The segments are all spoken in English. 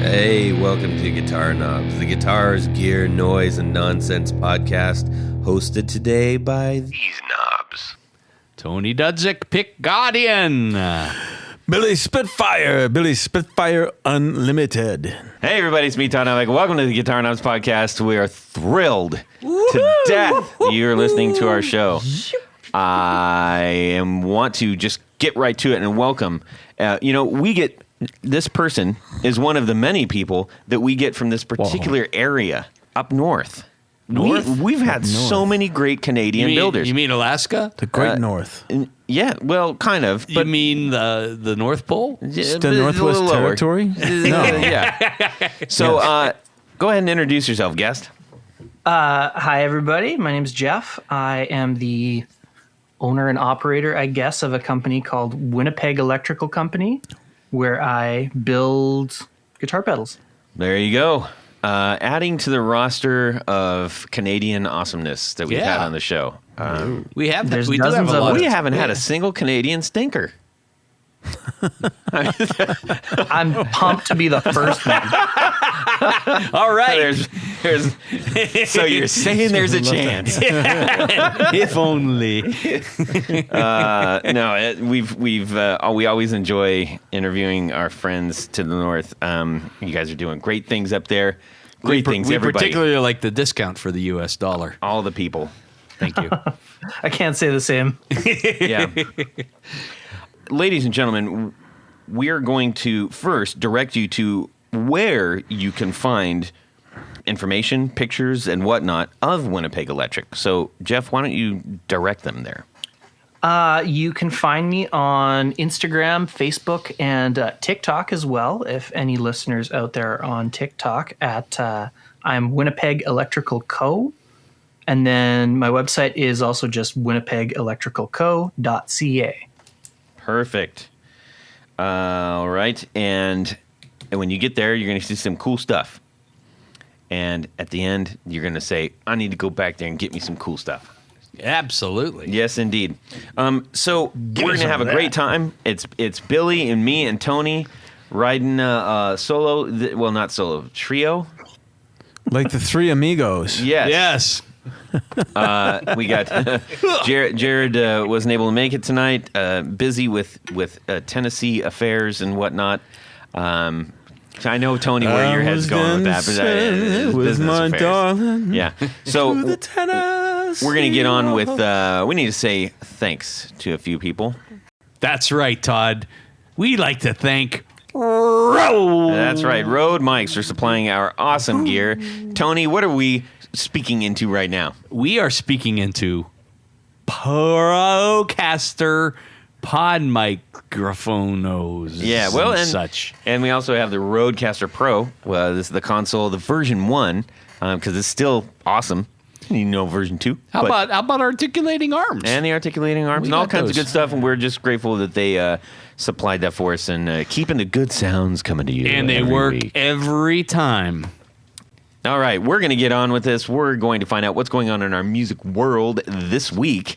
Hey, welcome to Guitar Knobs, the guitars, gear, noise, and nonsense podcast, hosted today by these knobs. Tony Dudzik, Pick Guardian. Billy Spitfire Unlimited. Hey everybody, it's me, Todd. Welcome to the Guitar Knobs podcast. We are thrilled to death you're listening to our show. I want to just get right to it and welcome. This person is one of the many people that we get from this particular area up north. We've had so many great Canadian builders. You mean Alaska? The Great North. Yeah, well, kind of. But you mean the North Pole? The Northwest Territory? No. Yeah. So go ahead and introduce yourself, guest. Hi, everybody. My name is Geoff. I am the owner and operator, I guess, of a company called Winnipeg Electrical Co, where I build guitar pedals. There you go. Adding to the roster of Canadian awesomeness that we've had on the show. We have. There's We do have dozens a of lot. We haven't had a single Canadian stinker. I'm pumped to be the first one. All right. So you're saying there's a chance? If only. We always enjoy interviewing our friends to the north. You guys are doing great things up there. Great things, we everybody. particularly like the discount for the U.S. dollar. All the people. Thank you. I can't say the same. Yeah. Ladies and gentlemen, we're going to first direct you to where you can find information, pictures, and whatnot of Winnipeg Electric. So, Geoff, why don't you direct them there? You can find me on Instagram, Facebook, and TikTok as well. If any listeners out there are on TikTok, I'm Winnipeg Electrical Co. And then my website is also just winnipegelectricalco.ca. Perfect. All right. And when you get there, you're going to see some cool stuff. And at the end, you're going to say, I need to go back there and get me some cool stuff. Absolutely. Yes, indeed. So we're going to have a great time. It's Billy and me and Tony riding solo. Not solo, trio. Like the Three Amigos. Yes. We got Jared wasn't able to make it tonight. Busy with Tennessee affairs and whatnot. I know, Tony, where your head's going with that, but it's with business my affairs. darling. Yeah. So To the Tennessee. we're going to get on with. We need to say thanks to a few people. That's right, Todd. We like to thank Rode. That's right. Rode mics are supplying our awesome gear. Tony, what are we speaking into right now? We are speaking into Procaster pod microphones. Yeah, well, and such. And we also have the Rodecaster Pro. Well, this is the console, the version 1, because it's still awesome. You know, version 2. How about articulating arms? And the articulating arms We and all got kinds of those. good stuff, and we're just grateful that they supplied that for us and keeping the good sounds coming to you. And they every work week. every time. All right, we're going to get on with this. We're going to find out what's going on in our music world this week.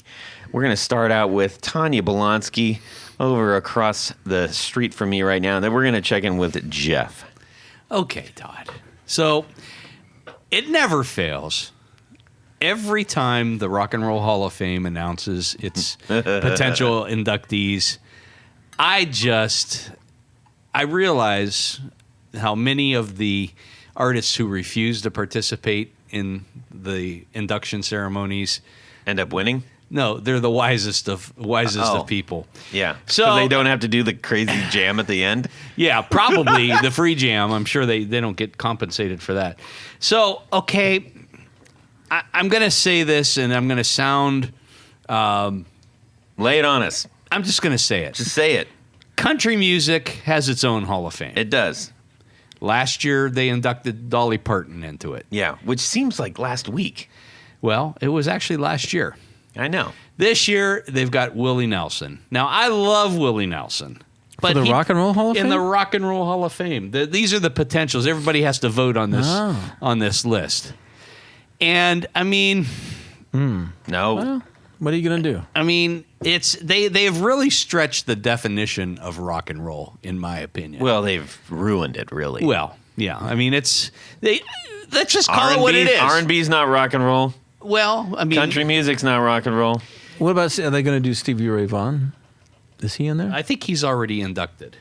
We're going to start out with Tanya Bolonsky over across the street from me right now. And then we're going to check in with Geoff. Okay, Todd. So it never fails. Every time the Rock and Roll Hall of Fame announces its potential inductees, I realize how many of the artists who refuse to participate in the induction ceremonies End up winning? No, they're the wisest of people. Yeah. So they don't have to do the crazy jam at the end? Yeah, probably the free jam. I'm sure they don't get compensated for that. So, okay, I'm going to say this, and I'm going to sound... Lay it on us. I'm just going to say it. Just say it. Country music has its own Hall of Fame. It does. Last year, they inducted Dolly Parton into it. Yeah, which seems like last week. Well, it was actually last year. I know. This year, they've got Willie Nelson. Now, I love Willie Nelson. For the Rock and Roll Hall of Fame? In the Rock and Roll Hall of Fame. These are the potentials. Everybody has to vote on this list. And, I mean... No. Well, what are you going to do? I mean, they've really stretched the definition of rock and roll, in my opinion. Well, they've ruined it, really. Well, Yeah, I mean, let's just call it what it is. R&B's not rock and roll. Well, I mean, Country music's not rock and roll. What about, are they going to do Stevie Ray Vaughan? Is he in there? I think he's already inducted.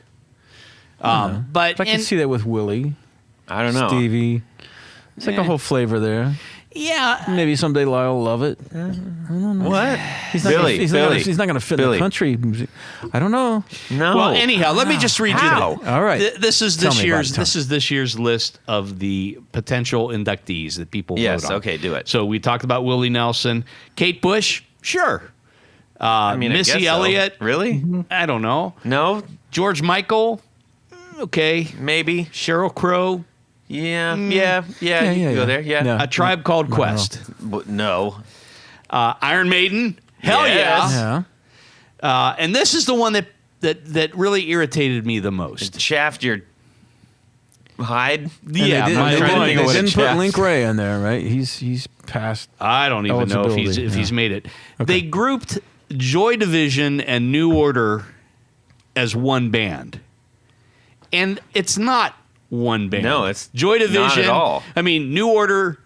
But I can see that with Willie, I don't know. Stevie. It's like a whole flavor there. yeah, Maybe someday Lyle will love it. What? He's not Billy, he's not going to fit in Billy. the country music. I don't know. No. Well, anyhow, let me just read How? you. All right. This is Tell this me about year's it. Tell this is this year's list of the potential inductees that people Yes, vote on. okay, do it. So we talked about Willie Nelson, Kate Bush, sure. I mean, I Missy guess so. Elliott, Really? I don't know. No? George Michael, okay. Maybe? Sheryl Crow, Yeah. Yeah. Yeah. You can go there. Yeah. Yeah. A Tribe Called Quest, But no. Iron Maiden, hell Yes. Yeah. and this is the one that really irritated me the most. Shaft your hide. Yeah, And they my didn't, point. they didn't put Shaft. Link Ray in there, right? He's past. I don't even know if Eligibility, he's made it. They grouped Joy Division and New Order as one band, and it's not one band. No, it's Joy not Division. at all. I mean, New Order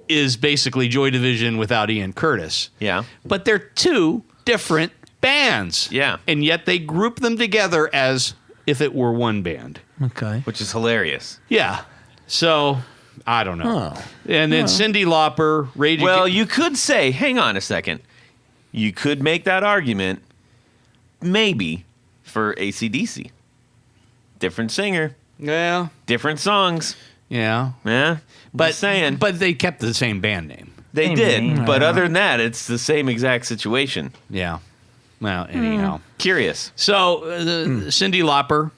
is basically Joy Division without Ian Curtis. Yeah. But they're two different bands. Yeah. And yet they group them together as if it were one band. Okay. Which is hilarious. Yeah. So, I don't know. Oh. And then Cyndi Lauper, Rage Well, Against... you could say, hang on a second. You could make that argument, maybe, for AC/DC. Different singer, Yeah. different songs. Yeah. Yeah. But Just saying. But they kept the same band name. They Same did. name. But other than that, it's the same exact situation. Yeah. Well, anyhow. Curious. So, Cyndi Lauper...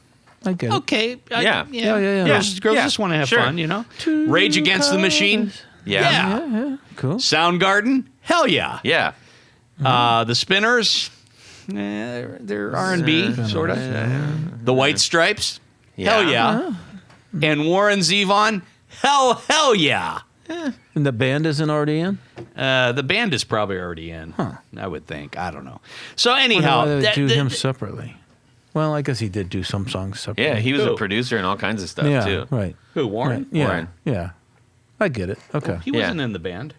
I get it. Okay. Yeah. Yeah. Girls Yeah. just want to have Sure. fun, you know? Rage Against the Machine? Yeah. Yeah. Cool. Soundgarden? Hell yeah. Yeah. The Spinners? They're R&B, sort of. The White Stripes? Hell yeah. And Warren Zevon? Hell yeah. And the band isn't already in? The band is probably already in, I would think. I don't know. So anyhow, Why do they do him separately? Well, I guess he did do some songs separately. Yeah, he was Who? a producer and all kinds of stuff, yeah, too. right. who, Warren? Right. Yeah, Warren. yeah. I get it. Okay. He wasn't in the band.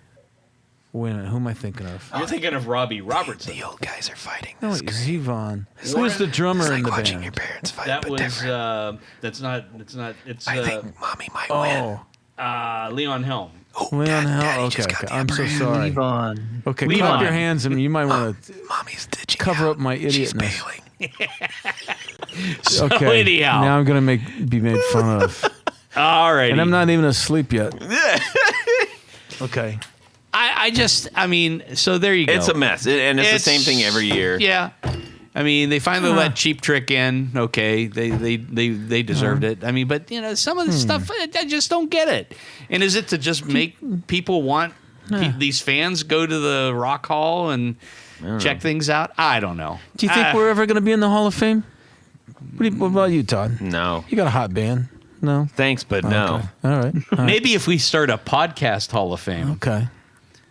Wait a minute, who am I thinking of? You're thinking of Robbie Robertson. The old guys are fighting. No, wait, Zevon. Who's the drummer in the Watching your band? parents fight, That but was, different. it's I think mommy might win. Oh, Leon Helm. Leon Hell. Daddy Okay, just got okay. the I'm upper so hand. sorry. Levon. Okay, Levon. clap your hands, and you might want to Mommy's ditching cover out. up my She's idiotness. bailing. So Okay. anyhow. Now I'm gonna be made fun of, All right. and I'm not even asleep yet. Okay. I mean, so there you go. It's a mess. And it's the same thing every year. Yeah. I mean, they finally let Cheap Trick in. Okay, they deserved it. I mean, but you know, some of the stuff I just don't get it. And is it to just make people want these fans go to the Rock Hall and check things out? I don't know. Do you think we're ever gonna be in the Hall of Fame? What about you, Todd? No. You got a hot band? No. Thanks, but no. Okay. All right. All right. Maybe if we start a podcast Hall of Fame. Okay.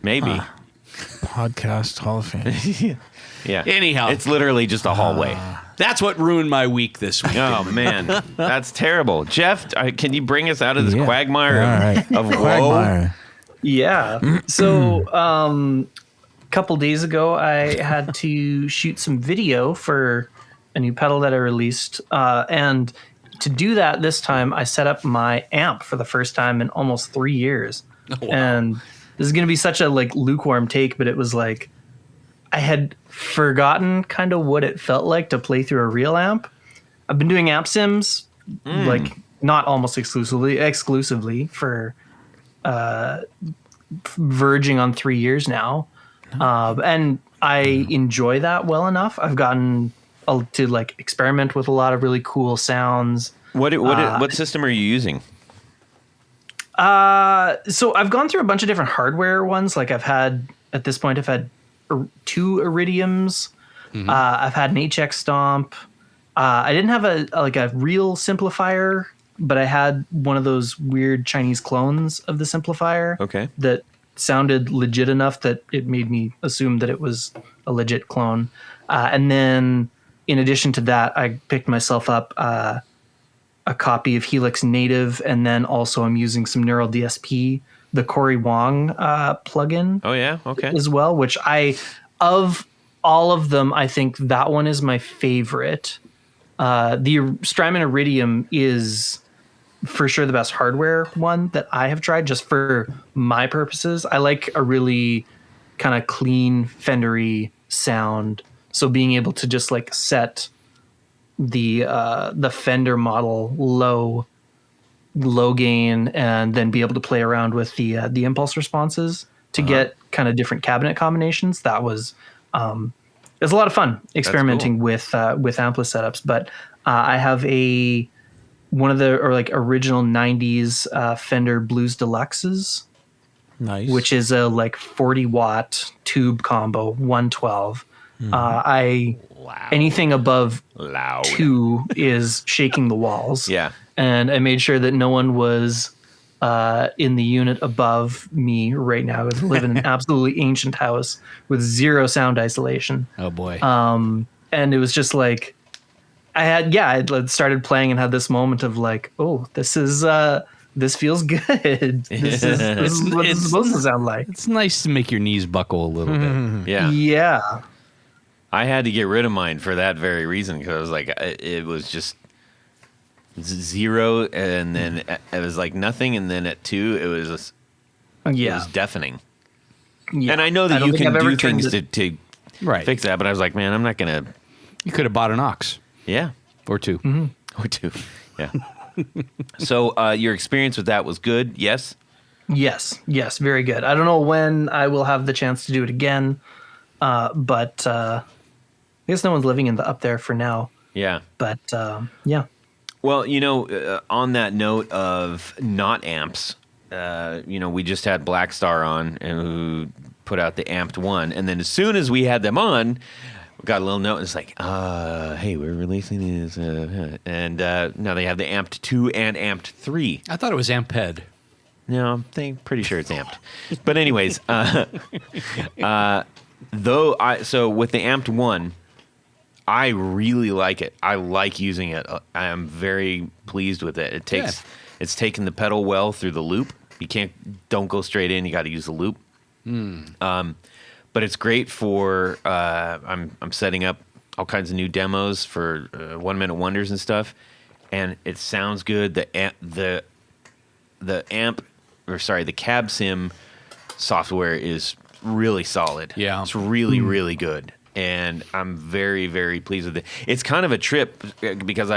Maybe. Podcast Hall of Fame. Yeah. Anyhow. It's literally just a hallway. That's what ruined my week this week. Oh, man. That's terrible. Jeff, can you bring us out of this Yeah. quagmire All right. of woe? Quagmire. Yeah. So, a couple days ago, I had to shoot some video for a new pedal that I released. And to do that this time, I set up my amp for the first time in almost 3 years. wow. And this is going to be such a lukewarm take, but it was like I had forgotten kind of what it felt like to play through a real amp. I've been doing amp sims not almost exclusively for verging on 3 years now. And I enjoy that well enough. I've gotten to experiment with a lot of really cool sounds. What system are you using? So I've gone through a bunch of different hardware ones. I've had 2 Iridiums. I've had an HX Stomp. I didn't have a real simplifier, but I had one of those weird Chinese clones of the simplifier. Okay. That sounded legit enough that it made me assume that it was a legit clone. And then in addition to that, I picked myself up a a copy of Helix Native, and then also I'm using some Neural DSP, the Corey Wong plugin. Oh yeah, okay. As well, which of all of them, I think that one is my favorite. The Strymon Iridium is for sure the best hardware one that I have tried, just for my purposes. I like a really kind of clean Fendery sound, so being able to just like set the Fender model low gain, and then be able to play around with the impulse responses to get kind of different cabinet combinations. That was it was a lot of fun experimenting with ampli setups. But I have one of the original 90s Fender Blues Deluxes. Nice. Which is a like 40 watt tube combo, 112. Anything above Loud. 2 is shaking the walls. Yeah. And I made sure that no one was in the unit above me right now. I live in an absolutely ancient house with zero sound isolation. Oh boy. And it was just like, I started playing and had this moment of like, oh, this feels good. This is what it's supposed to sound like. It's nice to make your knees buckle a little bit. Yeah. Yeah. I had to get rid of mine for that very reason, because I was like, it was just 0, and then it was like nothing, and then at 2 it was deafening. Yeah. And I know that you can do things to Right. fix that, but I was like, man, I'm not gonna. You could have bought an aux Yeah, or 2. or 2. Yeah. So your experience with that was good, yes? Yes, very good. I don't know when I will have the chance to do it again, but I guess no one's living up there for now. Yeah. But yeah. Well, on that note of not amps, we just had Black Star on, and who put out the Amped 1, and then as soon as we had them on, we got a little note, and it's like, hey, we're releasing these, and now they have the Amped 2 and Amped 3. I thought it was Amped. No, I'm pretty sure it's amped. But anyways, so with the Amped 1, I really like it. I like using it. I am very pleased with it. It's taken the pedal well through the loop. Don't go straight in. You got to use the loop. But it's great for. I'm setting up all kinds of new demos for 1 Minute Wonders and stuff, and it sounds good. The cab sim software is really solid. Yeah. It's really, really good. And I'm very, very pleased with it. It's kind of a trip because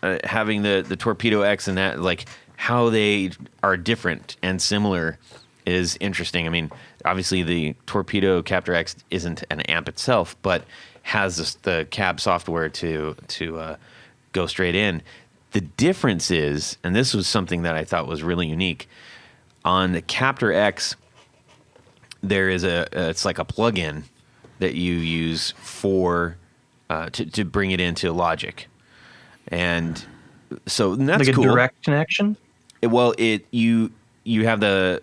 having the Torpedo X and that, like how they are different and similar is interesting. I mean, obviously the Torpedo Captor X isn't an amp itself, but has the cab software to go straight in. The difference is, and this was something that I thought was really unique, on the Captor X, there is it's like a plug-in that you use for to bring it into Logic, and so that's like a cool. direct connection. You have the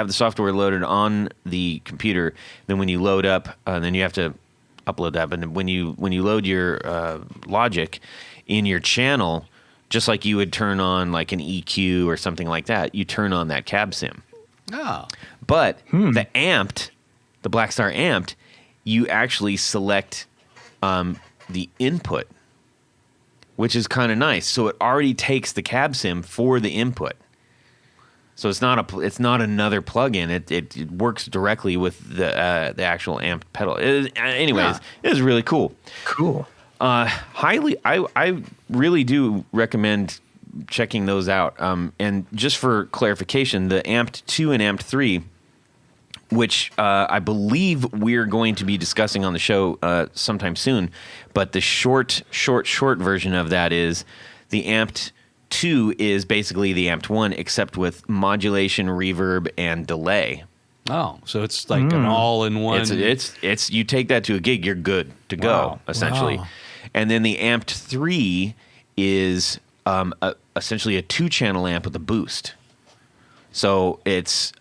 software loaded on the computer. Then when you load up, then you have to upload that. But when you load your Logic in your channel, just like you would turn on like an EQ or something like that, you turn on that cab sim. Oh. But the Black Star Amped, you actually select the input, which is kind of nice. So it already takes the cab sim for the input. So it's not another plug-in. It works directly with the actual amp pedal. It is really cool. Cool. I really do recommend checking those out. And just for clarification, the Amped 2 and Amped 3, which I believe we're going to be discussing on the show sometime soon, but the short version of that is the Amped 2 is basically the Amped 1, except with modulation, reverb, and delay. Oh, so it's like an all-in-one. It's you take that to a gig, you're good to go, essentially. Wow. And then the Amped 3 is essentially a 2-channel amp with a boost. So it's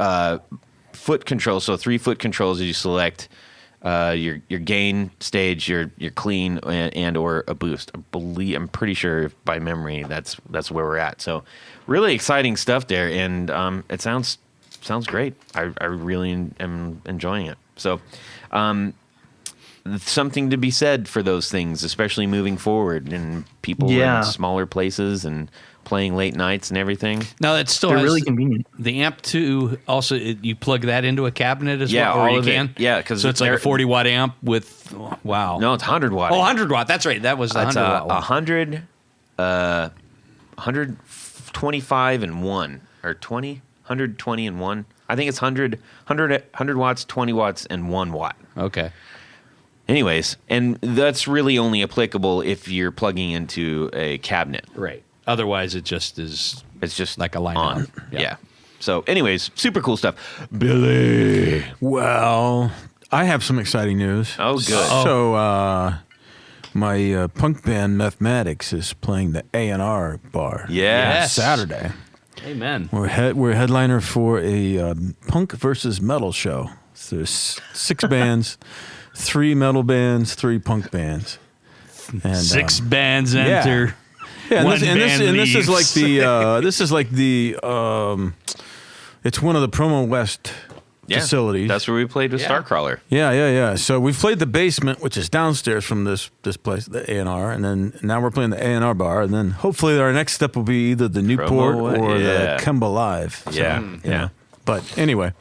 foot control. So 3 foot controls as you select your gain stage, your clean, and or a boost. I'm pretty sure by memory that's where we're at. So really exciting stuff there, and it sounds great. I really am enjoying it. So something to be said for those things, especially moving forward, and people in smaller places and playing late nights and everything. Now it still They're has really convenient. the amp too. Also, you plug that into a cabinet as Yeah, well, or all you of can. it. Yeah, 'cause so it's like a 40-watt amp with wow. No, it's 100 watt. Oh, 100 watt. That's right. That was the It's 100 watt. 125 and 1 or 20, 120 and 1. I think it's 100 watts, 20 watts, and 1 watt. Okay. Anyways, and that's really only applicable if you're plugging into a cabinet. Right. Otherwise, it just is. It's just like a line on. out. Yeah. So, anyways, super cool stuff. Billy. Well, I have some exciting news. Oh, good. So, my punk band Mathematics is playing the A&R bar. Yes. Saturday. Amen. We're headliner for a punk versus metal show. So there's 6 bands, 3 metal bands, 3 punk bands. And, 6 bands enter. Yeah, One band this is like leaves. it's one of the Promo West Yeah, facilities. That's where we played with Yeah. Starcrawler. Yeah. So we've played the basement, which is downstairs from this place, the A&R, and then now we're playing the A&R bar, and then hopefully our next step will be either the Newport or the Kemba Live. So, Yeah, you know. But anyway,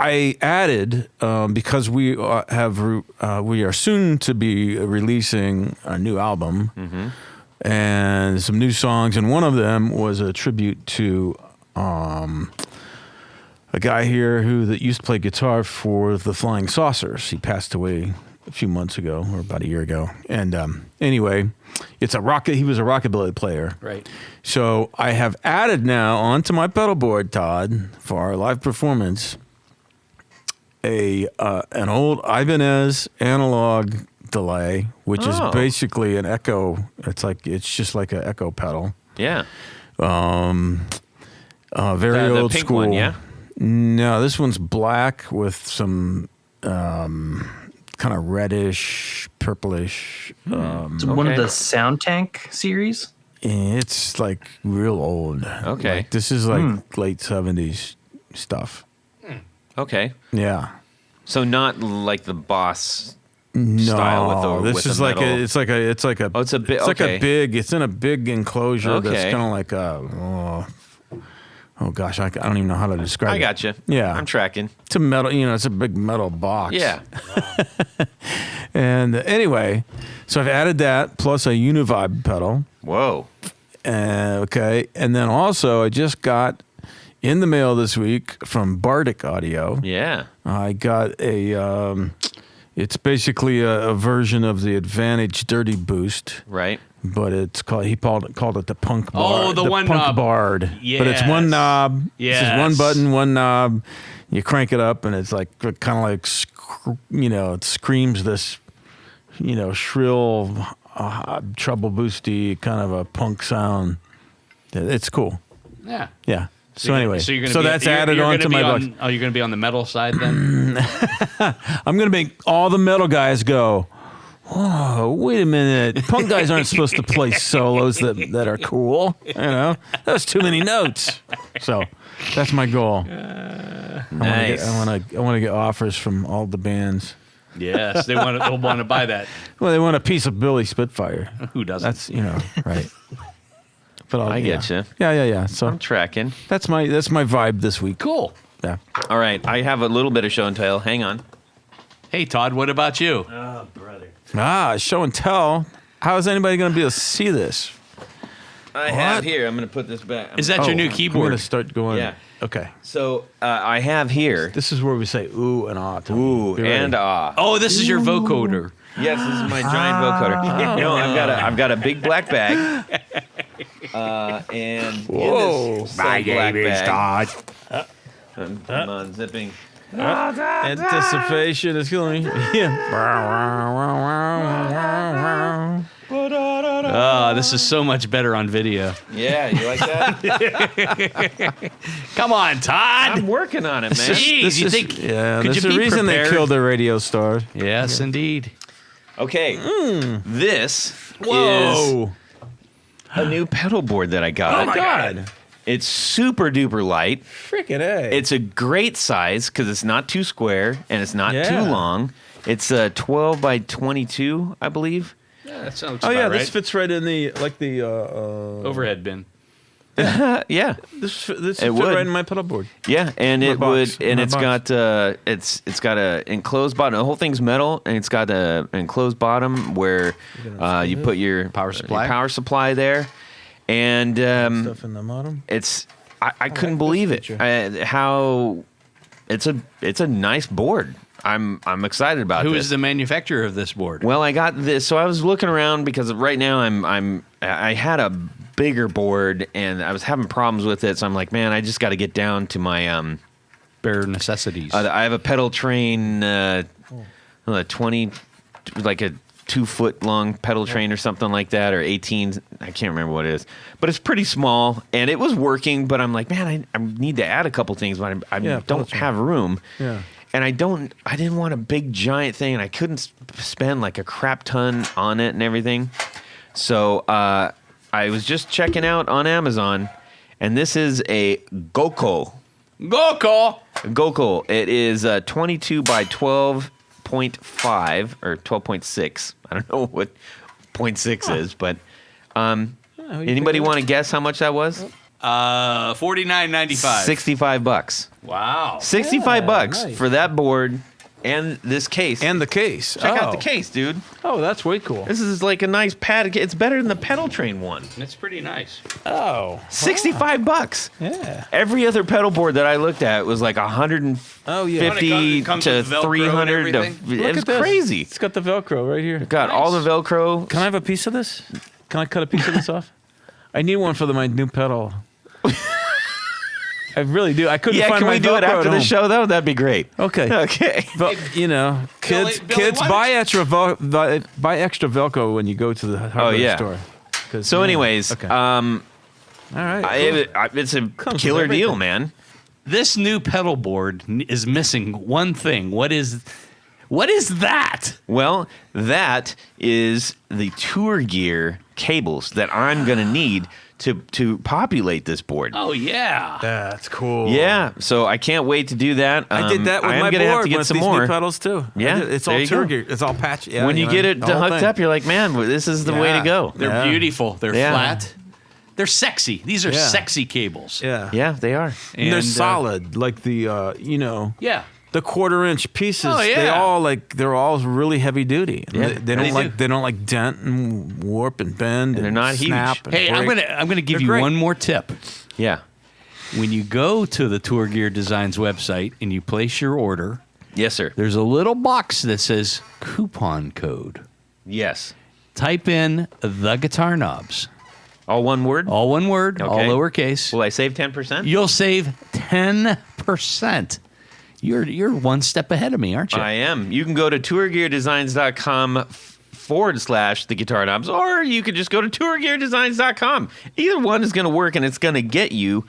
I added because we are soon to be releasing a new album and some new songs, and one of them was a tribute to a guy here that used to play guitar for the Flying Saucers. He passed away a few months ago, or about a year ago. And anyway, he was a rockabilly player. Right. So I have added now onto my pedal board, Todd, for our live performance, an old Ibanez analog delay, which is basically an echo. It's just like an echo pedal. Yeah. Very The old pink school. one, yeah? No, this one's black with some kind of reddish, purplish. It's one of the Sound Tank series. It's like real old. Okay. Like, this is like late 70s stuff. Okay. Yeah. So not like the Boss No, style this with is the like metal. it's like a Oh, it's a bit. it's like Okay. a big. It's in a big enclosure that's Okay. kind of like a. Oh gosh, I don't even know how to describe it. I got you. Yeah. I'm tracking. It's a metal. It's a big metal box. Yeah. And anyway, so I've added that plus a Univibe pedal. Whoa. Okay, and then also I just got in the mail this week from Bardic Audio. Yeah. I got a. It's basically a version of the Advantage Dirty Boost. Right. But it's called. He called it the Punk Bard. Oh, the one Punk knob. Bard. But it's one Yes. knob. Yes. It's just one button, one knob. You crank it up, and it's like kind of like it screams this, shrill, treble boosty kind of a punk sound. It's cool. Yeah. Yeah. So anyway, you're gonna so be, that's you're, added you're onto gonna my be box. on, Oh, you're going to be on the metal side then? I'm gonna make all the metal guys go, "Oh, wait a minute! Punk guys aren't supposed to play solos that are cool. That's too many notes." So that's my goal. Nice. I want to get offers from all the bands. Yes, they'll want to buy that. Well, they want a piece of Billy Spitfire. Who doesn't? That's right. But I get you. Yeah. So I'm tracking. that's my vibe this week. cool. Yeah. All right. I have a little bit of show and tell. Hang on. Hey, Todd, what about you? Show and tell. How is anybody going to be able to see this? I have here. I'm going to put this back. Is that your new I'm keyboard? going to start going. Yeah. Okay. So I have here. This is where we say ooh and ah. Tommy. Ooh Be ready. and ah. Oh, this is your vocoder. Yes, this is my giant vocoder. No, I've got a big black bag. And in this said black bag, Todd. I'm unzipping. Anticipation is killing me. Yeah. Oh, this is so much better on video. Yeah, you like that? Come on, Todd. I'm working on it, man. Jeez, you think? Yeah, could there's you a be reason prepared? they killed the radio stars. Yes, indeed. Okay, this is Whoa. a new pedal board that I got. Oh my God. It's super duper light. Freaking A. It's a great size because it's not too square and it's not too Yeah. long. It's 12 by 22, I believe. Yeah, that sounds Oh yeah, right. this fits right in the Overhead bin. Yeah, This It fit would. right in my pedal board. yeah, and it box. would, and My it's box. got it's got a enclosed bottom. The whole thing's metal, and it's got an enclosed bottom where you put your Power supply? power supply there, and Stuff in the bottom. it's I couldn't like believe this it. feature. How it's a nice board. I'm excited about Who this. is the manufacturer of this board? Well, I got this. So I was looking around because right now I had a bigger board and I was having problems with it. So I'm like, man, I just got to get down to my Bare necessities. I have a pedal train, 20, like a 2-foot long pedal train or something like that, or 18. I can't remember what it is, but it's pretty small and it was working. But I'm like, man, I need to add a couple things, but I pedal don't train. have room. Yeah. And I didn't want a big giant thing, and I couldn't spend like a crap ton on it and everything. So I was just checking out on Amazon, and this is a GoCo. GoCo. It is 22 by 12.5 or 12.6. I don't know what 0.6 is, but anybody want to guess how much that was? $49.95. $65. Wow. 65 bucks nice. for that board and this case. And the case. check out the case, dude. Oh, that's way cool. This is like a nice pad. It's better than the pedal train one. It's pretty nice. Oh. 65 bucks. Yeah. Every other pedal board that I looked at was like 150 Oh yeah. It comes to with Velcro and 300. everything? It was at this. crazy. It's got the Velcro right here. Got all the Velcro. Can I have a piece of this? Can I cut a piece of this off? I need one for my new pedal. I really do. I couldn't Yeah, find can my we do it Velcro after at the home. show though? That'd be great. Okay. Okay. You know, Billy, kids why buy extra buy extra Velcro when you go to the hardware yeah. store. 'Cause, So, yeah. anyways, okay. All right. cool. it's a Comes killer with deal, everything. man. This new pedal board is missing one thing. What is that? Well, that is the tour gear cables that I'm going to need to populate this board. Oh, yeah. That's cool. Yeah, so I can't wait to do that. I did that with I am my gonna board have to get with some these more. new pedals too. Yeah, it's there all you tour go. gear. It's all patch. Yeah, When you know, get it the whole hooked thing. up, you're like, man, this is the way to Yeah. go. They're Yeah. beautiful. They're Yeah. flat. They're sexy. These are Yeah. sexy cables. Yeah, Yeah, they are. And they're And, solid, like the Yeah. the 1/4-inch pieces. Oh, yeah. They're all really heavy duty. Yeah. They They don't do. they don't like dent and warp and bend. And they're not huge. snap and Hey, I'm break. gonna give They're you great. one more tip. Yeah. When you go to the Tour Gear Designs website and you place your order, Yes, sir. there's a little box that says coupon code. Yes. Type in the guitar knobs. All one word? All one word, all Okay. lowercase. Will I save 10%? You'll save 10%. You're one step ahead of me, aren't you? I am. You can go to tourgeardesigns.com/the guitar knobs, or you could just go to tourgeardesigns.com. Either one is going to work, and it's going to get you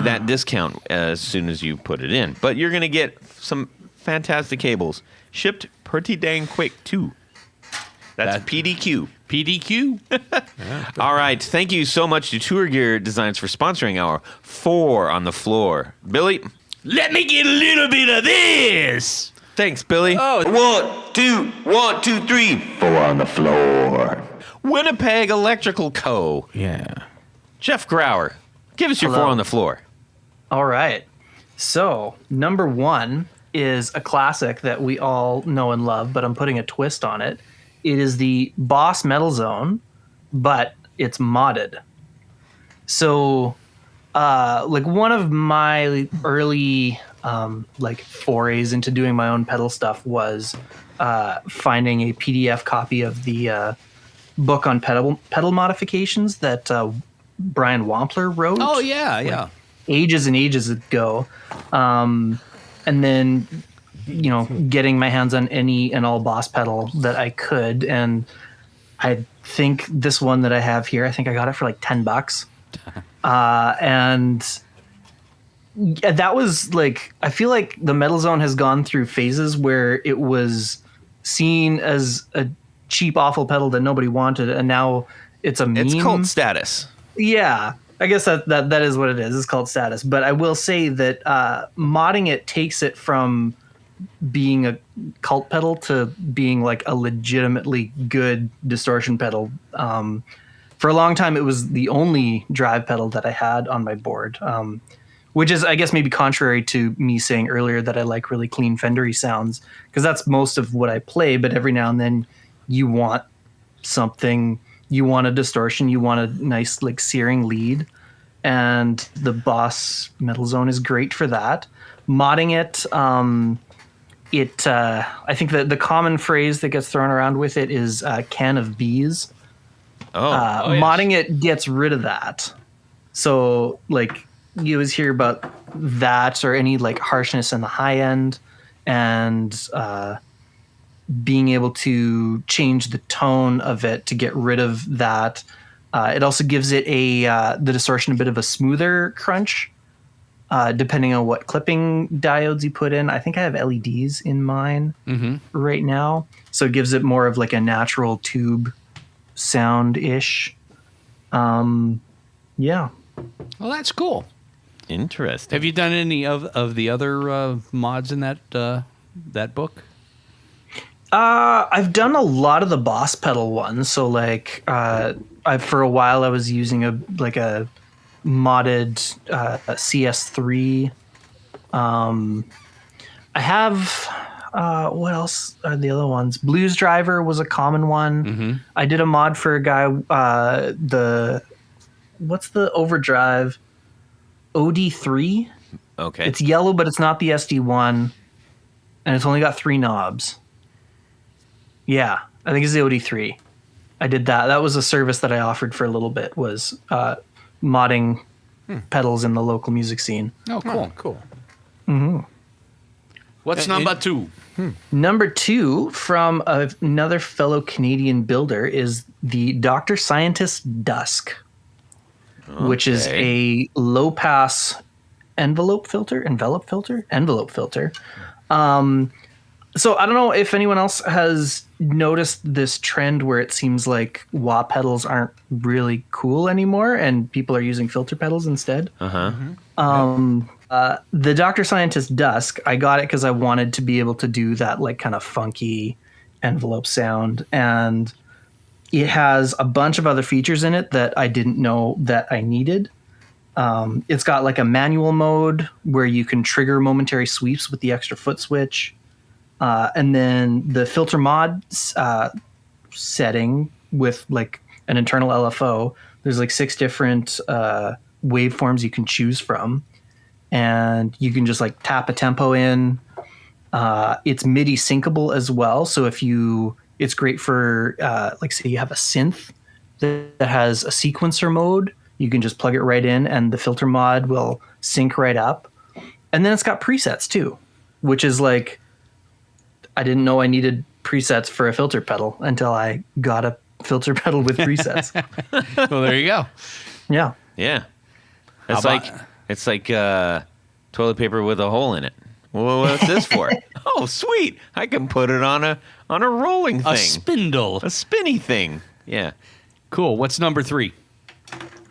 that discount as soon as you put it in. But you're going to get some fantastic cables shipped pretty dang quick, too. That's PDQ. PDQ. All right. Thank you so much to Tour Gear Designs for sponsoring our 4 on the Floor. Billy? Let me get a little bit of this. Thanks, Billy. Oh, 1, 2, 3. 4 on the floor. Winnipeg Electrical Co. Yeah. Geoff Grauer, give us your Hello. 4 on the floor. All right. So, number 1 is a classic that we all know and love, but I'm putting a twist on it. It is the Boss Metal Zone, but it's modded. So, like one of my early like forays into doing my own pedal stuff was finding a PDF copy of the book on pedal modifications that Brian Wampler wrote. Oh, yeah. Ages and ages ago, and then getting my hands on any and all Boss pedal that I could, and I think this one that I have here, I think I got it for like $10. And that was like, I feel like the Metal Zone has gone through phases where it was seen as a cheap, awful pedal that nobody wanted, and now it's a meme. It's cult status. Yeah, I guess that is what it is. It's called status. But I will say that modding it takes it from being a cult pedal to being like a legitimately good distortion pedal. For a long time, it was the only drive pedal that I had on my board. Which is, I guess, maybe contrary to me saying earlier that I like really clean Fendery sounds, because that's most of what I play. But every now and then you want something, you want a distortion, you want a nice like searing lead. And the Boss Metal Zone is great for that. Modding it, I think that the common phrase that gets thrown around with it is can of bees. Yes. Modding it gets rid of that. So like, you always hear about that or any like harshness in the high end, and being able to change the tone of it to get rid of that. It also gives it the distortion a bit of a smoother crunch, depending on what clipping diodes you put in. I think I have LEDs in mine right now, so it gives it more of like a natural tube sound-ish. Yeah. Well, that's cool. Interesting. Have you done any of the other mods in that book? I've done a lot of the Boss pedal ones. So like, for a while I was using a modded CS3. I have what else are the other ones? Blues Driver was a common one. I did a mod for a guy. What's the overdrive? OD3. Okay. It's yellow, but it's not the SD1, and it's only got 3 knobs. Yeah, I think it's the OD3. I did that. That was a service that I offered for a little bit, was modding pedals in the local music scene. Oh, cool. Cool. What's number 2? Number 2 from another fellow Canadian builder is the Dr. Scientist Dusk, which is a low-pass envelope filter. So I don't know if anyone else has noticed this trend where it seems like wah pedals aren't really cool anymore, and people are using filter pedals instead. The Dr. Scientist Dusk, I got it because I wanted to be able to do that like kind of funky envelope sound, and it has a bunch of other features in it that I didn't know that I needed. It's got like a manual mode where you can trigger momentary sweeps with the extra foot switch. And then the filter mod setting with like an internal LFO, there's like 6 different waveforms you can choose from. And you can just like tap a tempo in. It's MIDI syncable as well. So it's great for like say you have a synth that has a sequencer mode, you can just plug it right in and the filter mod will sync right up. And then it's got presets too, which is like, I didn't know I needed presets for a filter pedal until I got a filter pedal with presets. Well, there you go. Yeah. Yeah. It's like toilet paper with a hole in it. Well, what's this for? Oh, sweet! I can put it on a rolling thing, A spindle. a spinny thing. Yeah. Cool. What's number 3?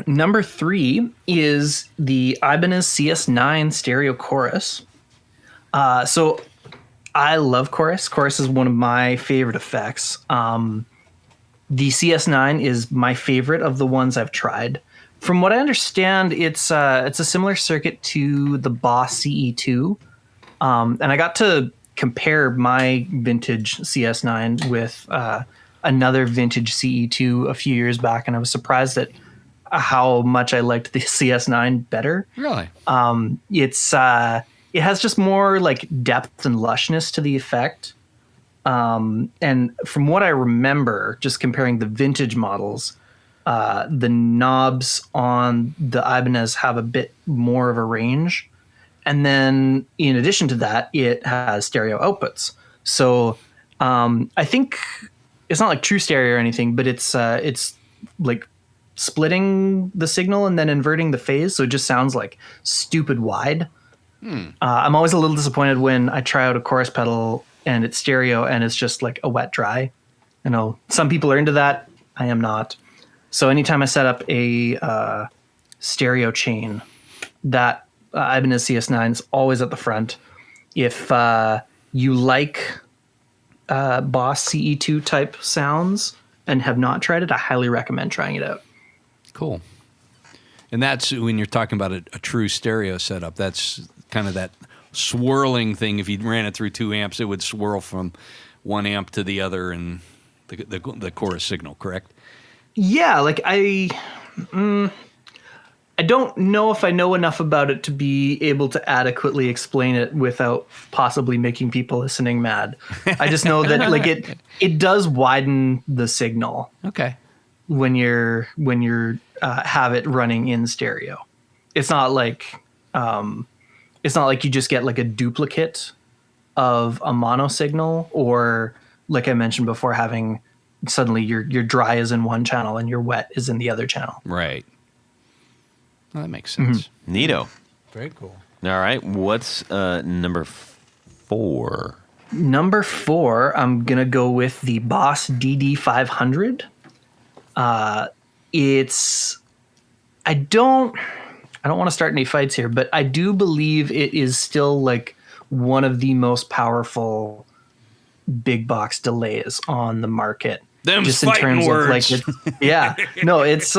Number 3 is the Ibanez CS9 stereo chorus. So I love chorus. Chorus is one of my favorite effects. The CS9 is my favorite of the ones I've tried. From what I understand, it's a similar circuit to the Boss CE2. And I got to compare my vintage CS9 with another vintage CE2 a few years back, and I was surprised at how much I liked the CS9 better. Really? It has just more like depth and lushness to the effect. And from what I remember, just comparing the vintage models, the knobs on the Ibanez have a bit more of a range. And then in addition to that, it has stereo outputs. So I think it's not like true stereo or anything, but it's like splitting the signal and then inverting the phase, so it just sounds like stupid wide. I'm always a little disappointed when I try out a chorus pedal and it's stereo and it's just like a wet dry. I know some people are into that. I am not. So anytime I set up a stereo chain, that Ibanez CS9 is always at the front. If you like Boss CE2 type sounds and have not tried it, I highly recommend trying it out. Cool. And that's when you're talking about a true stereo setup. That's kind of that swirling thing. If you ran it through 2 amps, it would swirl from 1 amp to the other and the chorus signal, correct? Yeah, like I don't know if I know enough about it to be able to adequately explain it without possibly making people listening mad. I just know that like it does widen the signal. Okay. When you're have it running in stereo. It's not like you just get like a duplicate of a mono signal, or like I mentioned before, having suddenly your dry is in one channel and your wet is in the other channel. Right. Well, that makes sense. Neato. Very cool. All right. What's number 4? Number 4, I'm gonna go with the Boss DD500. I don't want to start any fights here, but I do believe it is still like one of the most powerful big box delays on the market. Them just in fighting terms words. of like, it's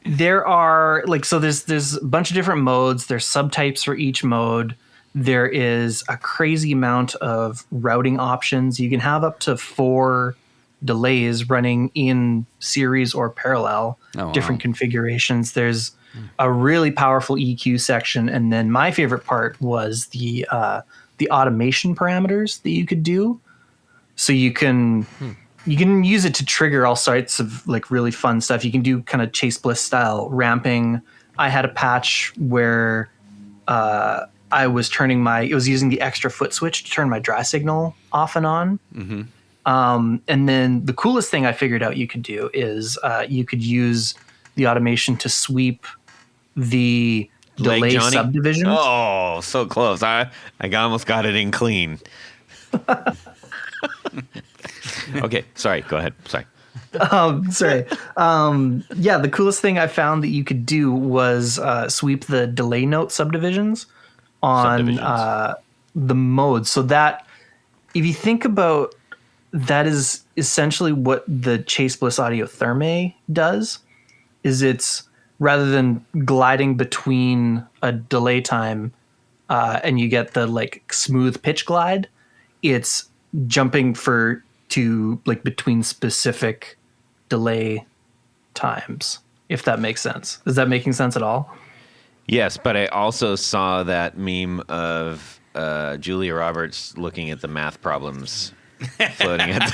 there are like, so there's a bunch of different modes. There's subtypes for each mode. There is a crazy amount of routing options. You can have up to 4 delays running in series or parallel, different configurations. There's a really powerful EQ section, and then my favorite part was the automation parameters that you could do. So you can use it to trigger all sorts of like really fun stuff. You can do kind of Chase Bliss style ramping. I had a patch where I was using the extra foot switch to turn my dry signal off and on. Mm-hmm. And then the coolest thing I figured out you could do is you could use the automation to sweep the delay subdivisions. Oh, so close. I almost got it in clean. Okay, sorry. Go ahead. Sorry. Sorry. The coolest thing I found that you could do was sweep the delay note subdivisions on the modes. So that, if you think about, that is essentially what the Chase Bliss Audio Thermae does, is it's, rather than gliding between a delay time and you get the like smooth pitch glide, it's jumping to like between specific delay times, if that makes sense. Is that making sense at all? Yes, but I also saw that meme of Julia Roberts looking at the math problems floating at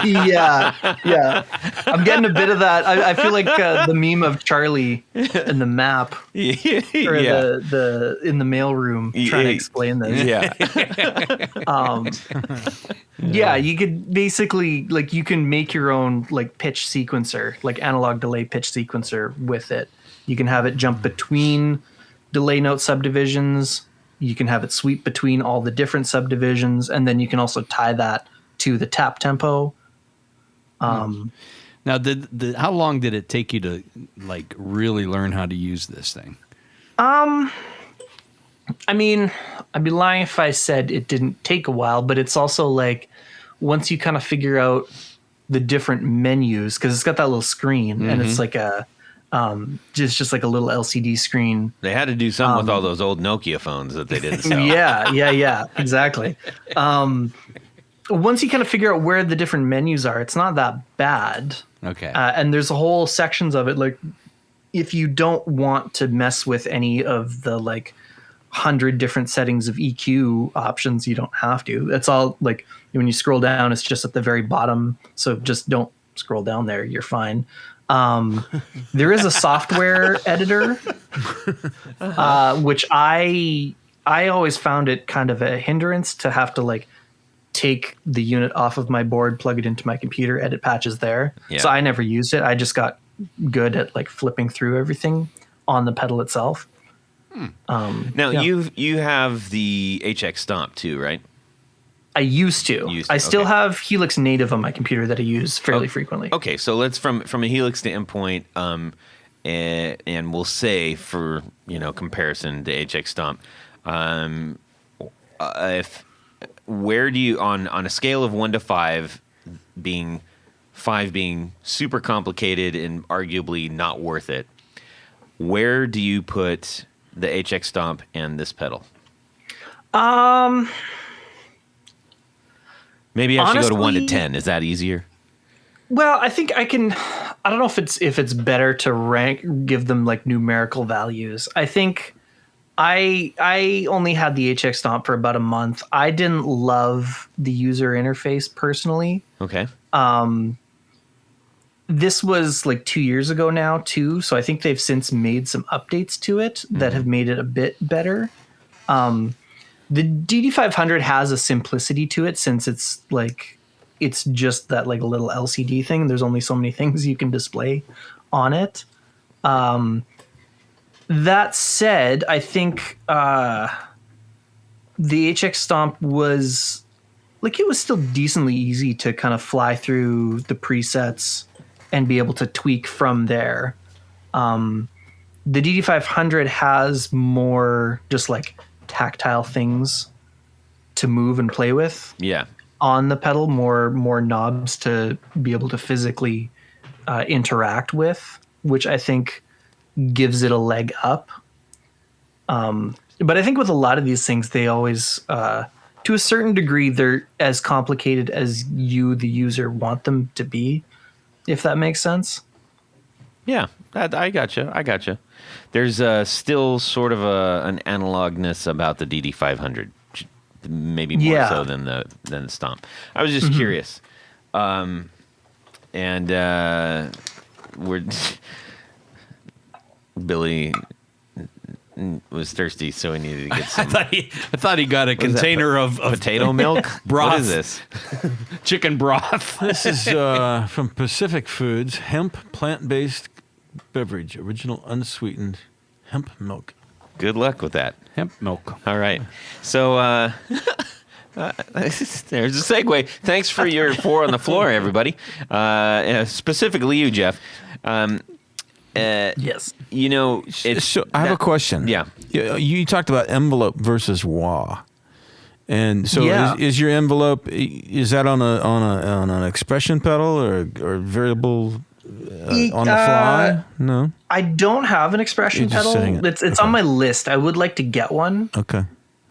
yeah. I'm getting a bit of that. I feel like the meme of Charlie in the map, or the in the mailroom trying to explain this. Yeah. You could basically like, you can make your own like pitch sequencer, like analog delay pitch sequencer with it. You can have it jump between delay note subdivisions. You can have it sweep between all the different subdivisions, and then you can also tie that to the tap tempo. Now, how long did it take you to like really learn how to use this thing? I mean, I'd be lying if I said it didn't take a while, but it's also like, once you kind of figure out the different menus, because it's got that little screen, and it's like a just like a little LCD screen. They had to do something with all those old Nokia phones that they didn't sell. Yeah, exactly. Once you kind of figure out where the different menus are, it's not that bad. Okay. And there's whole sections of it. Like, if you don't want to mess with any of the like 100 different settings of EQ options, you don't have to. It's all like, when you scroll down, it's just at the very bottom. So just don't scroll down there. You're fine. There is a software editor, which I always found it kind of a hindrance to have to like take the unit off of my board, plug it into my computer, edit patches there. Yeah. So I never used it. I just got good at like flipping through everything on the pedal itself. Now you have the HX Stomp too, right? I used to. I still okay. have Helix Native on my computer that I use fairly frequently. Okay, so let's from a Helix standpoint, and we'll say for comparison to HX Stomp, where do you on a scale of 1 to 5, being 5 being super complicated and arguably not worth it, where do you put the HX Stomp and this pedal? Maybe I should go to 1 to 10. Is that easier? Well, I think I can. I don't know if it's better to give them like numerical values. I think I only had the HX Stomp for about a month. I didn't love the user interface personally. Okay. This was like 2 years ago now too, so I think they've since made some updates to it that have made it a bit better. The DD500 has a simplicity to it since it's just that like a little LCD thing. There's only so many things you can display on it. That said, I think the HX Stomp was like, it was still decently easy to kind of fly through the presets and be able to tweak from there. The DD500 has more just like tactile things to move and play with. Yeah. On the pedal, more knobs to be able to physically interact with, which I think gives it a leg up. But I think with a lot of these things, they always, to a certain degree, they're as complicated as you, the user, want them to be, if that makes sense. Yeah, I gotcha. There's still sort of an analogness about the DD500, maybe more so than the Stomp. I was just curious, and Billy was thirsty, so he needed to get some. I thought he got a container of potato milk. broth. What is this? Chicken broth. This is from Pacific Foods, hemp plant-based beverage, original unsweetened hemp milk. Good luck with that. Hemp milk. All right. So there's a segue. Thanks for your 4 on the floor, everybody. Specifically you, Geoff. Yes. So I have a question. Yeah. You talked about envelope versus wah. And so is your envelope, is that on an expression pedal or variable on the fly? No. I don't have an expression pedal. It's on my list. I would like to get one. Okay.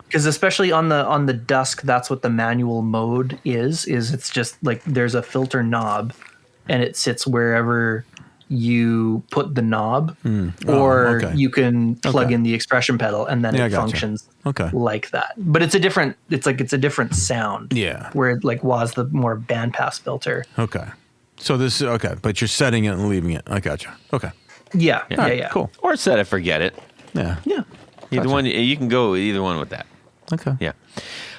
Because especially on the Dusk, that's what the manual mode is it's just like there's a filter knob and it sits wherever you put the knob, you can plug in the expression pedal and then it functions like that. But it's a different sound. Yeah. Where it like was the more bandpass filter. Okay. So this is okay, but you're setting it and leaving it. I gotcha. Okay. Yeah. Cool. Or set it, forget it. Yeah. Yeah. Either one, you can go either one with that. Okay. Yeah.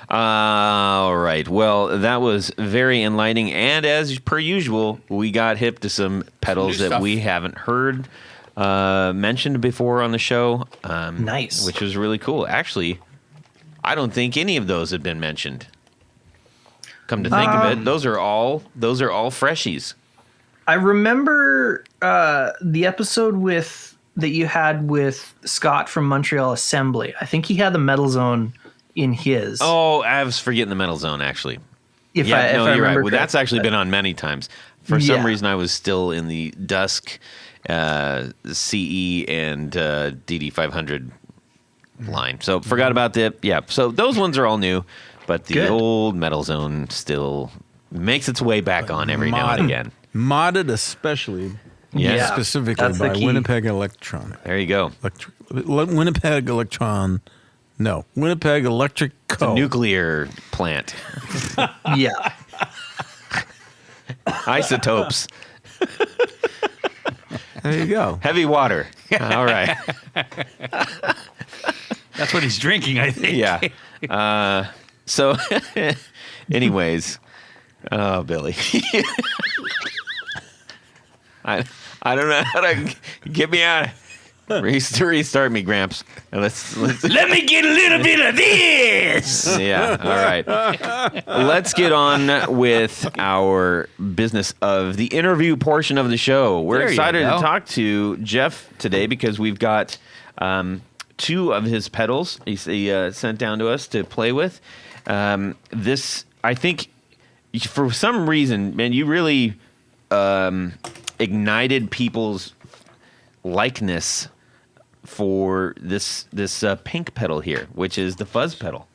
All right. Well, that was very enlightening. And as per usual, we got hip to some pedals that we haven't heard mentioned before on the show. Nice. Which was really cool. Actually, I don't think any of those had been mentioned. Come to think of it, those are all freshies. I remember the episode that you had with Scott from Montreal Assembly. I think he had the Metal Zone in his. Oh, I was forgetting the Metal Zone, actually. If I you're right. remember Well, that's actually been on many times. For some reason, I was still in the Dusk, CE, and DD500 line. So forgot about that. Yeah, so those ones are all new, but the old Metal Zone still makes its way back on every now and again. Modded especially, specifically by Winnipeg Electronic. There you go. Winnipeg Electron. No, Winnipeg Electric Co. It's a nuclear plant. Yeah. Isotopes. There you go. Heavy water. All right. That's what he's drinking, I think. Yeah. So Anyways, oh, Billy. I don't know how to get me out. Restart me, Gramps. Let's Let me get a little bit of this. Yeah, all right. Let's get on with our business of the interview portion of the show. We're There you excited to go. talk to Geoff today because we've got 2 of his pedals he sent down to us to play with. This, I think, for some reason, man, you really ignited people's likeness for this pink pedal here, which is the fuzz pedal.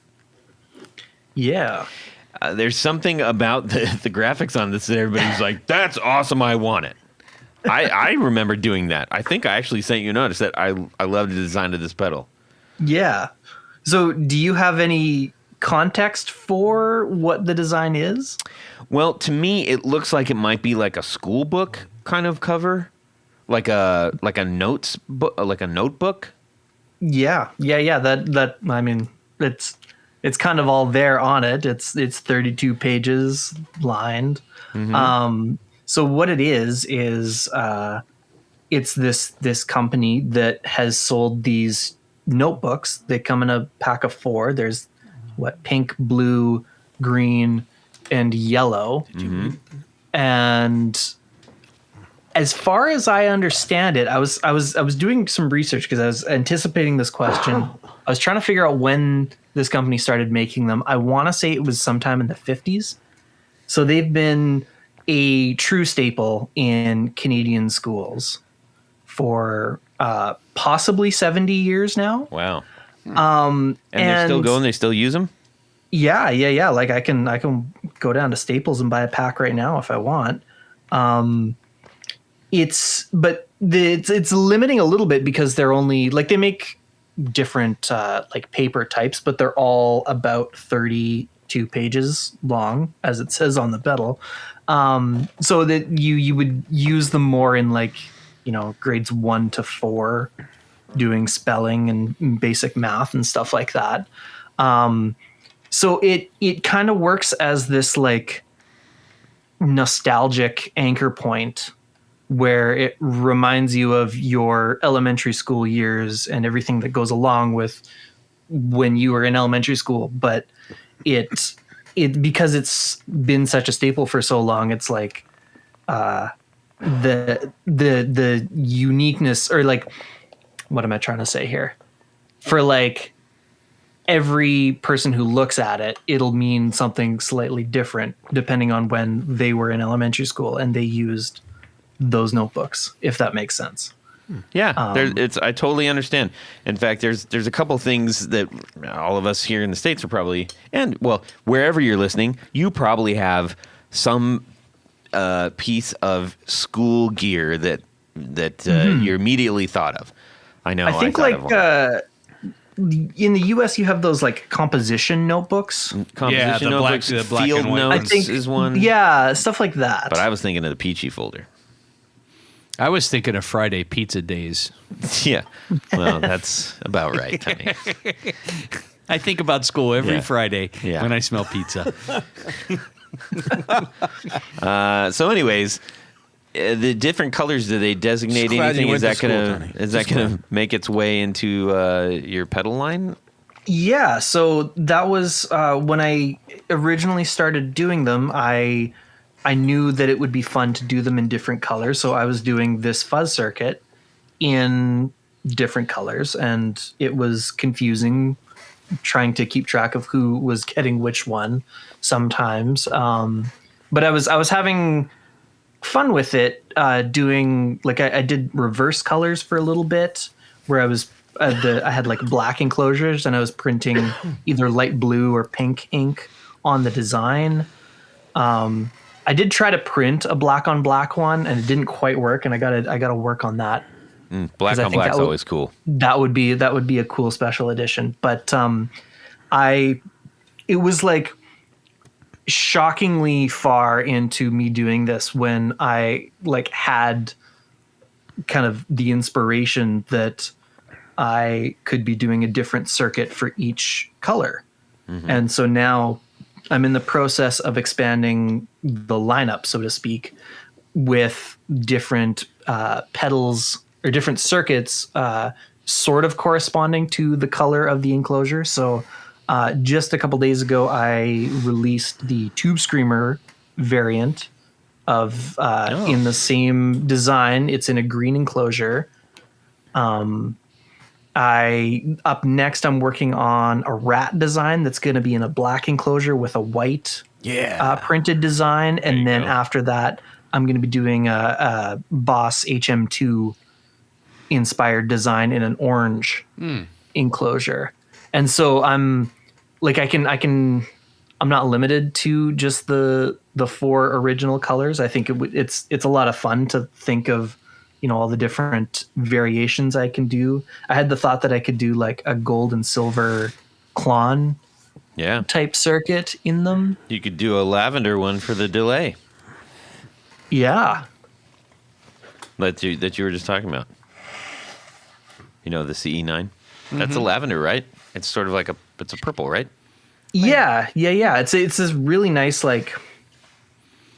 Yeah. There's something about the graphics on this that everybody's like, that's awesome, I want it. I remember doing that. I think I actually sent you a notice that I love the design of this pedal. Yeah. So do you have any context for what the design is? Well, to me, it looks like it might be like a school book kind of cover, like a notes book, like a notebook. Yeah. That I mean, it's kind of all there on it. It's 32 pages lined. So what it is it's this company that has sold these notebooks. They come in a pack of 4. There's pink, blue, green, and yellow. And as far as I understand it, I was doing some research because I was anticipating this question. I was trying to figure out when this company started making them. I want to say it was sometime in the 50s. So they've been a true staple in Canadian schools for possibly 70 years now. Wow. And they're still going. They still use them. Yeah. Like I can go down to Staples and buy a pack right now if I want. It's limiting a little bit because they're only they make different paper types, but they're all about 32 pages long, as it says on the pedal. So that you would use them more in grades 1 to 4, doing spelling and basic math and stuff like that. So it kind of works as this nostalgic anchor point where it reminds you of your elementary school years and everything that goes along with when you were in elementary school. But it because it's been such a staple for so long, it's the uniqueness, or what am I trying to say here? For every person who looks at it, it'll mean something slightly different depending on when they were in elementary school and they used those notebooks, if that makes sense. Yeah, I totally understand. In fact, there's a couple things that all of us here in the States are probably, and well, wherever you're listening, you probably have some piece of school gear that you immediately thought of. I know. I think in the US you have those composition notebooks. Composition the notebooks, black field and white notes I think is one. Yeah, stuff like that. But I was thinking of the Peachy folder. I was thinking of Friday pizza days. Yeah. Well, that's about right. I mean, I think about school every Yeah. Friday Yeah. when I smell pizza. so anyways, the different colors, do they designate Just glad you anything? went Is to that school, gonna Tony. is that Just gonna glad. make its way into your pedal line? Yeah, so that was when I originally started doing them. I knew that it would be fun to do them in different colors, so I was doing this fuzz circuit in different colors, and it was confusing trying to keep track of who was getting which one sometimes. But I was having fun with it, doing I did reverse colors for a little bit, where I was I had black enclosures and I was printing either light blue or pink ink on the design. I did try to print a black on black one and it didn't quite work, and I gotta work on that. Black 'Cause I on think black's that would- always cool. That would be a cool special edition. But it was shockingly far into me doing this when I had kind of the inspiration that I could be doing a different circuit for each color. And so now I'm in the process of expanding the lineup, so to speak, with different pedals or different circuits sort of corresponding to the color of the enclosure. So just a couple days ago, I released the Tube Screamer variant of in the same design. It's in a green enclosure. Up next, I'm working on a rat design that's going to be in a black enclosure with a white printed design. And then after that, I'm going to be doing a Boss HM2 inspired design in an orange enclosure. And so I'm not limited to just the 4 original colors. I think it's a lot of fun to think of, all the different variations I can do. I had the thought that I could do like a gold and silver Klon type circuit in them. You could do a lavender one for the delay. Yeah. That you were just talking about. The CE9. That's a lavender, right? It's sort of like it's a purple, right? Yeah. It's this really nice, like,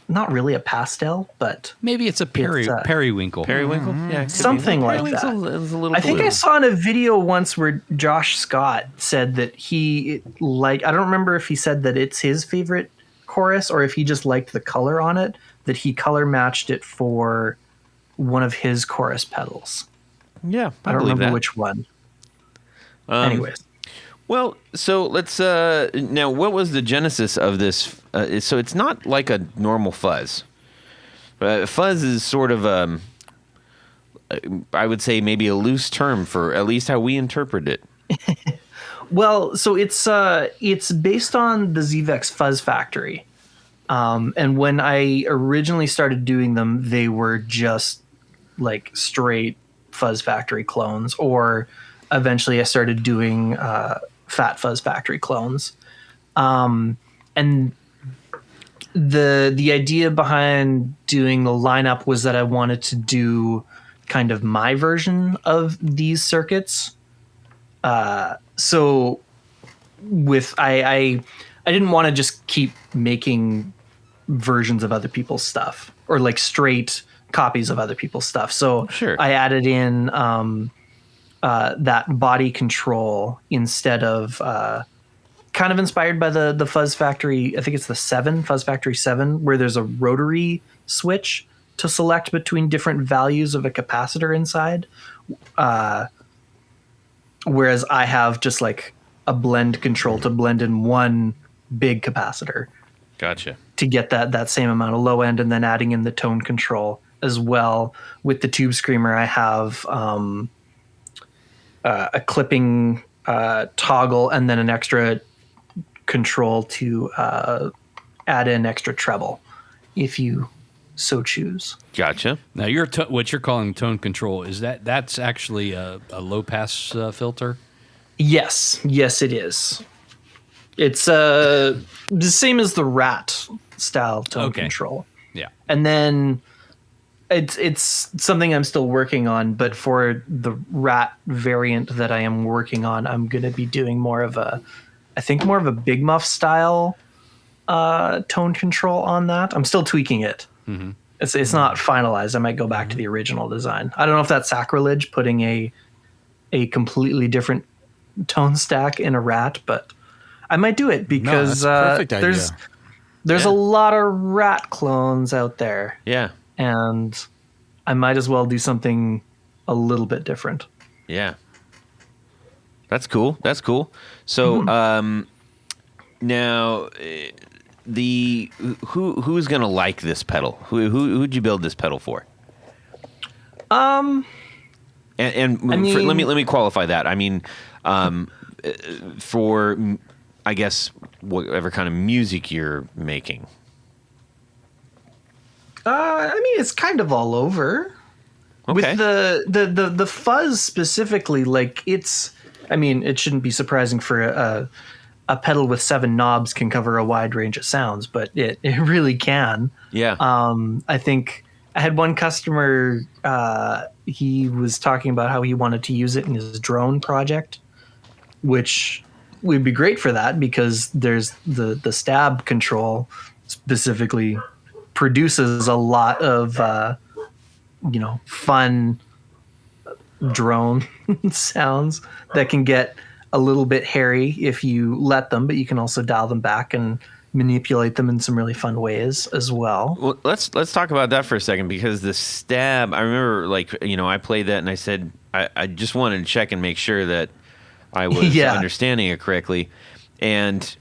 not really a pastel, but maybe it's a periwinkle. Periwinkle? Yeah. Something like that. I think I saw in a video once where Josh Scott said that I don't remember if he said that it's his favorite chorus or if he just liked the color on it, that he color matched it for one of his chorus pedals. Yeah, I don't remember which one. Anyways. Well, so let's now. What was the genesis of this? So it's not like a normal fuzz. Fuzz is sort of I would say maybe a loose term for at least how we interpret it. Well, so it's based on the Zvex Fuzz Factory, and when I originally started doing them, they were just like straight Fuzz Factory clones, or eventually I started doing Fat Fuzz Factory clones. And the idea behind doing the lineup was that I wanted to do kind of my version of these circuits. So with I didn't want to just keep making versions of other people's stuff or like straight copies of other people's stuff. So I added in that body control instead of kind of inspired by the Fuzz Factory. I think it's the Fuzz Factory 7, where there's a rotary switch to select between different values of a capacitor inside. Whereas I have just like a blend control to blend in one big capacitor. Gotcha. To get that same amount of low end, and then adding in the tone control as well. With the Tube Screamer, I have a clipping toggle and then an extra control to add in extra treble if you so choose. Gotcha. Now what you're calling tone control, is that's actually a low pass filter? Yes it is. It's the same as the Rat style tone control. Yeah. And then it's something I'm still working on, but for the Rat variant that I am working on, I'm going to be doing more of a Big Muff style tone control on that. I'm still tweaking it. Mm-hmm. It's not finalized. I might go back to the original design. I don't know if that's sacrilege, putting a completely different tone stack in a Rat, but I might do it because there's a lot of Rat clones out there. Yeah. And I might as well do something a little bit different. Yeah. That's cool. So now who's going to like this pedal? Who'd you build this pedal for? And let me qualify that. I mean, for, I guess, whatever kind of music you're making. It's kind of all over. Okay. With the fuzz specifically, like it shouldn't be surprising for a pedal with 7 knobs can cover a wide range of sounds, but it really can. Yeah. I think I had one customer, he was talking about how he wanted to use it in his drone project, which would be great for that because there's the stab control specifically produces a lot of fun drone sounds that can get a little bit hairy if you let them, but you can also dial them back and manipulate them in some really fun ways as well. Well, let's talk about that for a second, because the stab, I remember, I played that and I said I just wanted to check and make sure that I was understanding it correctly. And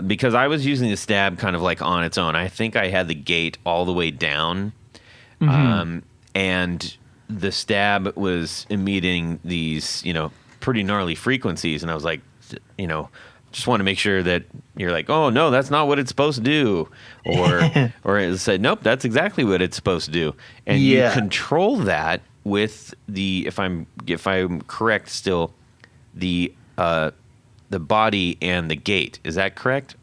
because I was using the stab kind of like on its own, I think I had the gate all the way down, and the stab was emitting these, pretty gnarly frequencies, and I was like, just want to make sure that you're like, oh no, that's not what it's supposed to do, or it said, nope, that's exactly what it's supposed to do, and you control that with the, if I'm correct, still the body and the gate. Is that correct,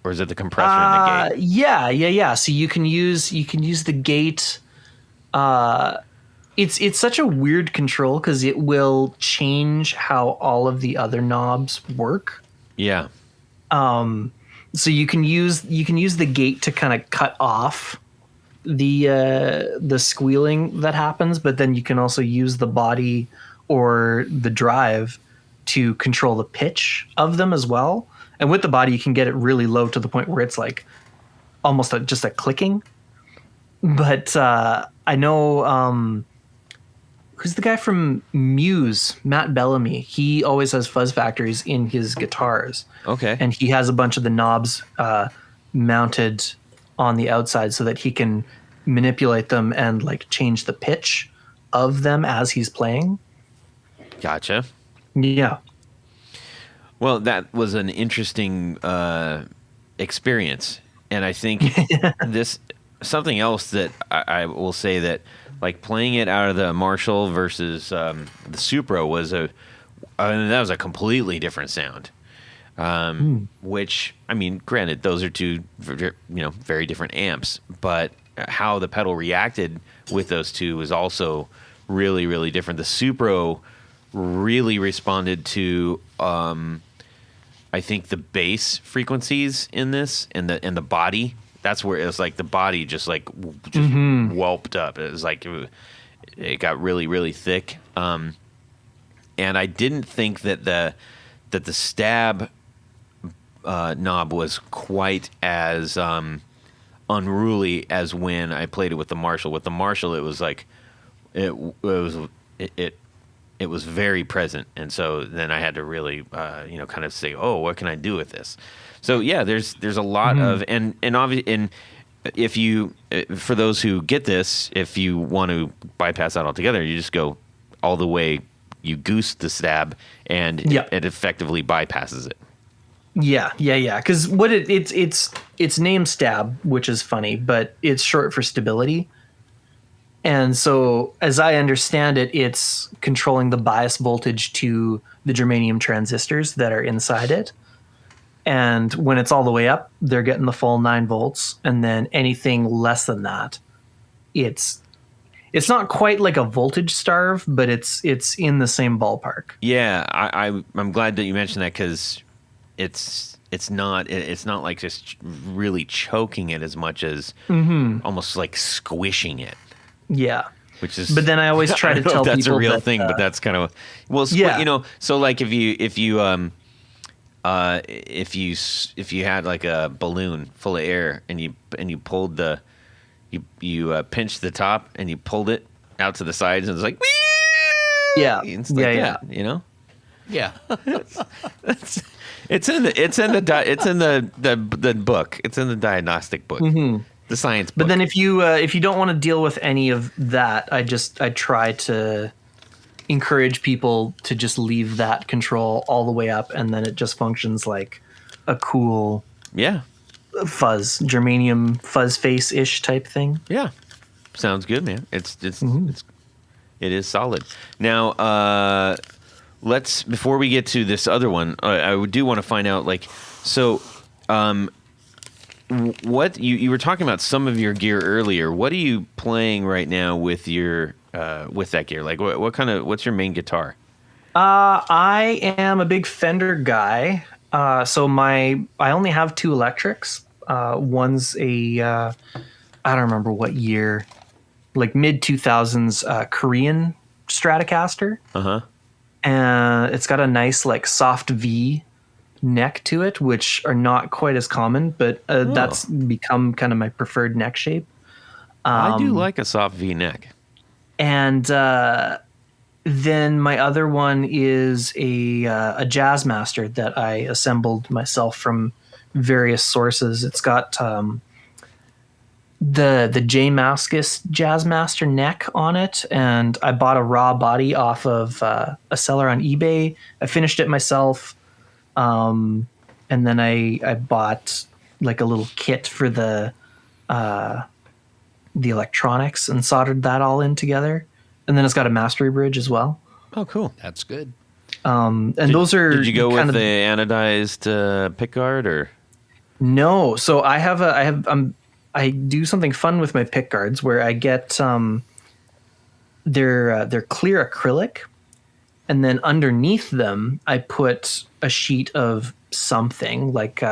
or is it the compressor and the gate? Yeah. So you can use the gate. It's such a weird control because it will change how all of the other knobs work. Yeah. So you can use the gate to kind of cut off the squealing that happens, but then you can also use the body or the drive to control the pitch of them as well. And with the body, you can get it really low to the point where it's like almost just a clicking. But I know who's the guy from Muse, Matt Bellamy. He always has fuzz factories in his guitars. Okay. And he has a bunch of the knobs mounted on the outside so that he can manipulate them and like change the pitch of them as he's playing. Gotcha. Yeah. Well, that was an interesting experience. And I think this, something else that I will say, that like playing it out of the Marshall versus the Supro was that was a completely different sound. Which, I mean, granted, those are two very different amps, but how the pedal reacted with those two was also really, really different. The Supro really responded to I think the bass frequencies in this and the body. That's where it was like the body just whelped up. It was like it got really, really thick. And I didn't think that the stab knob was quite as unruly as when I played it with the Marshall. With the Marshall, it was like it was very present, and so then I had to really kind of say, oh, what can I do with this? So yeah, there's a lot of and obviously, and if you, for those who get this, if you want to bypass that altogether, you just go all the way. You goose the stab, and it effectively bypasses it. Yeah. Because what it's named stab, which is funny, but it's short for stability. And so, as I understand it, it's controlling the bias voltage to the germanium transistors that are inside it. And when it's all the way up, they're getting the full 9 volts. And then anything less than that, it's not quite like a voltage starve, but it's in the same ballpark. Yeah, I'm glad that you mentioned that, because it's not like just really choking it as much as almost like squishing it. Yeah. Which is, but then I always try to tell that's people a real that, thing, but that's kind of so like if you had like a balloon full of air and you pulled you pinched the top and you pulled it out to the sides and it's like, yeah, and stuff like that, Yeah. it's in the book. It's in the diagnostic book. The science book. But then if you don't want to deal with any of that, I try to encourage people to just leave that control all the way up, and then it just functions like a cool fuzz, germanium fuzz face ish type thing. Yeah, sounds good, man. It is solid. Now, before we get to this other one, I do want to find out, like, so. What you were talking about some of your gear earlier. What are you playing right now with your with that gear? Like what's your main guitar? I am a big Fender guy. So I only have two electrics. One's a I don't remember what year, like mid 2000s Korean Stratocaster. And it's got a nice like soft V neck to it, which are not quite as common, but that's become kind of my preferred neck shape. I do like a soft V neck. And then my other one is a Jazzmaster that I assembled myself from various sources. It's got the J Mascis Jazzmaster neck on it, and I bought a raw body off of a seller on eBay. I finished it myself, and then I bought like a little kit for the electronics and soldered that all in together. And then it's got a mastery bridge as well. Oh, cool. That's good. Those are. Did you go kind with of, the anodized pickguard or? No, so I do something fun with my pick guards where I get they're clear acrylic, and then underneath them I put a sheet of something like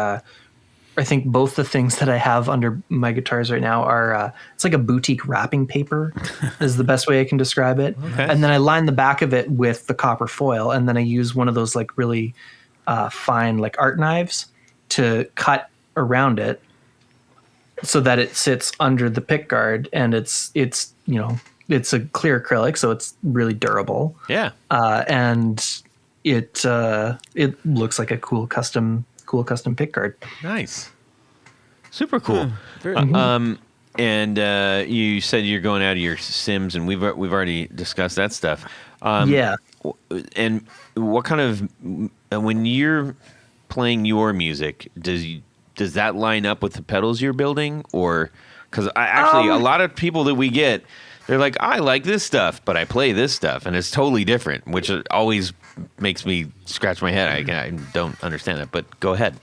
I think both the things that I have under my guitars right now are it's like a boutique wrapping paper is the best way I can describe it. Okay. And then I line the back of it with the copper foil, and then I use one of those like really fine like art knives to cut around it so that it sits under the pick guard, and it's it's a clear acrylic, so it's really durable. Yeah. And it looks like a cool custom pick guard. Nice. Super cool. Very And you said you're going out of your Sims, and we've already discussed that stuff. Yeah. And what kind of when you're playing your music, does that line up with the pedals you're building, or because a lot of people that we get, they're like, I like this stuff, but I play this stuff, and it's totally different, which always makes me scratch my head. I don't understand that, but go ahead.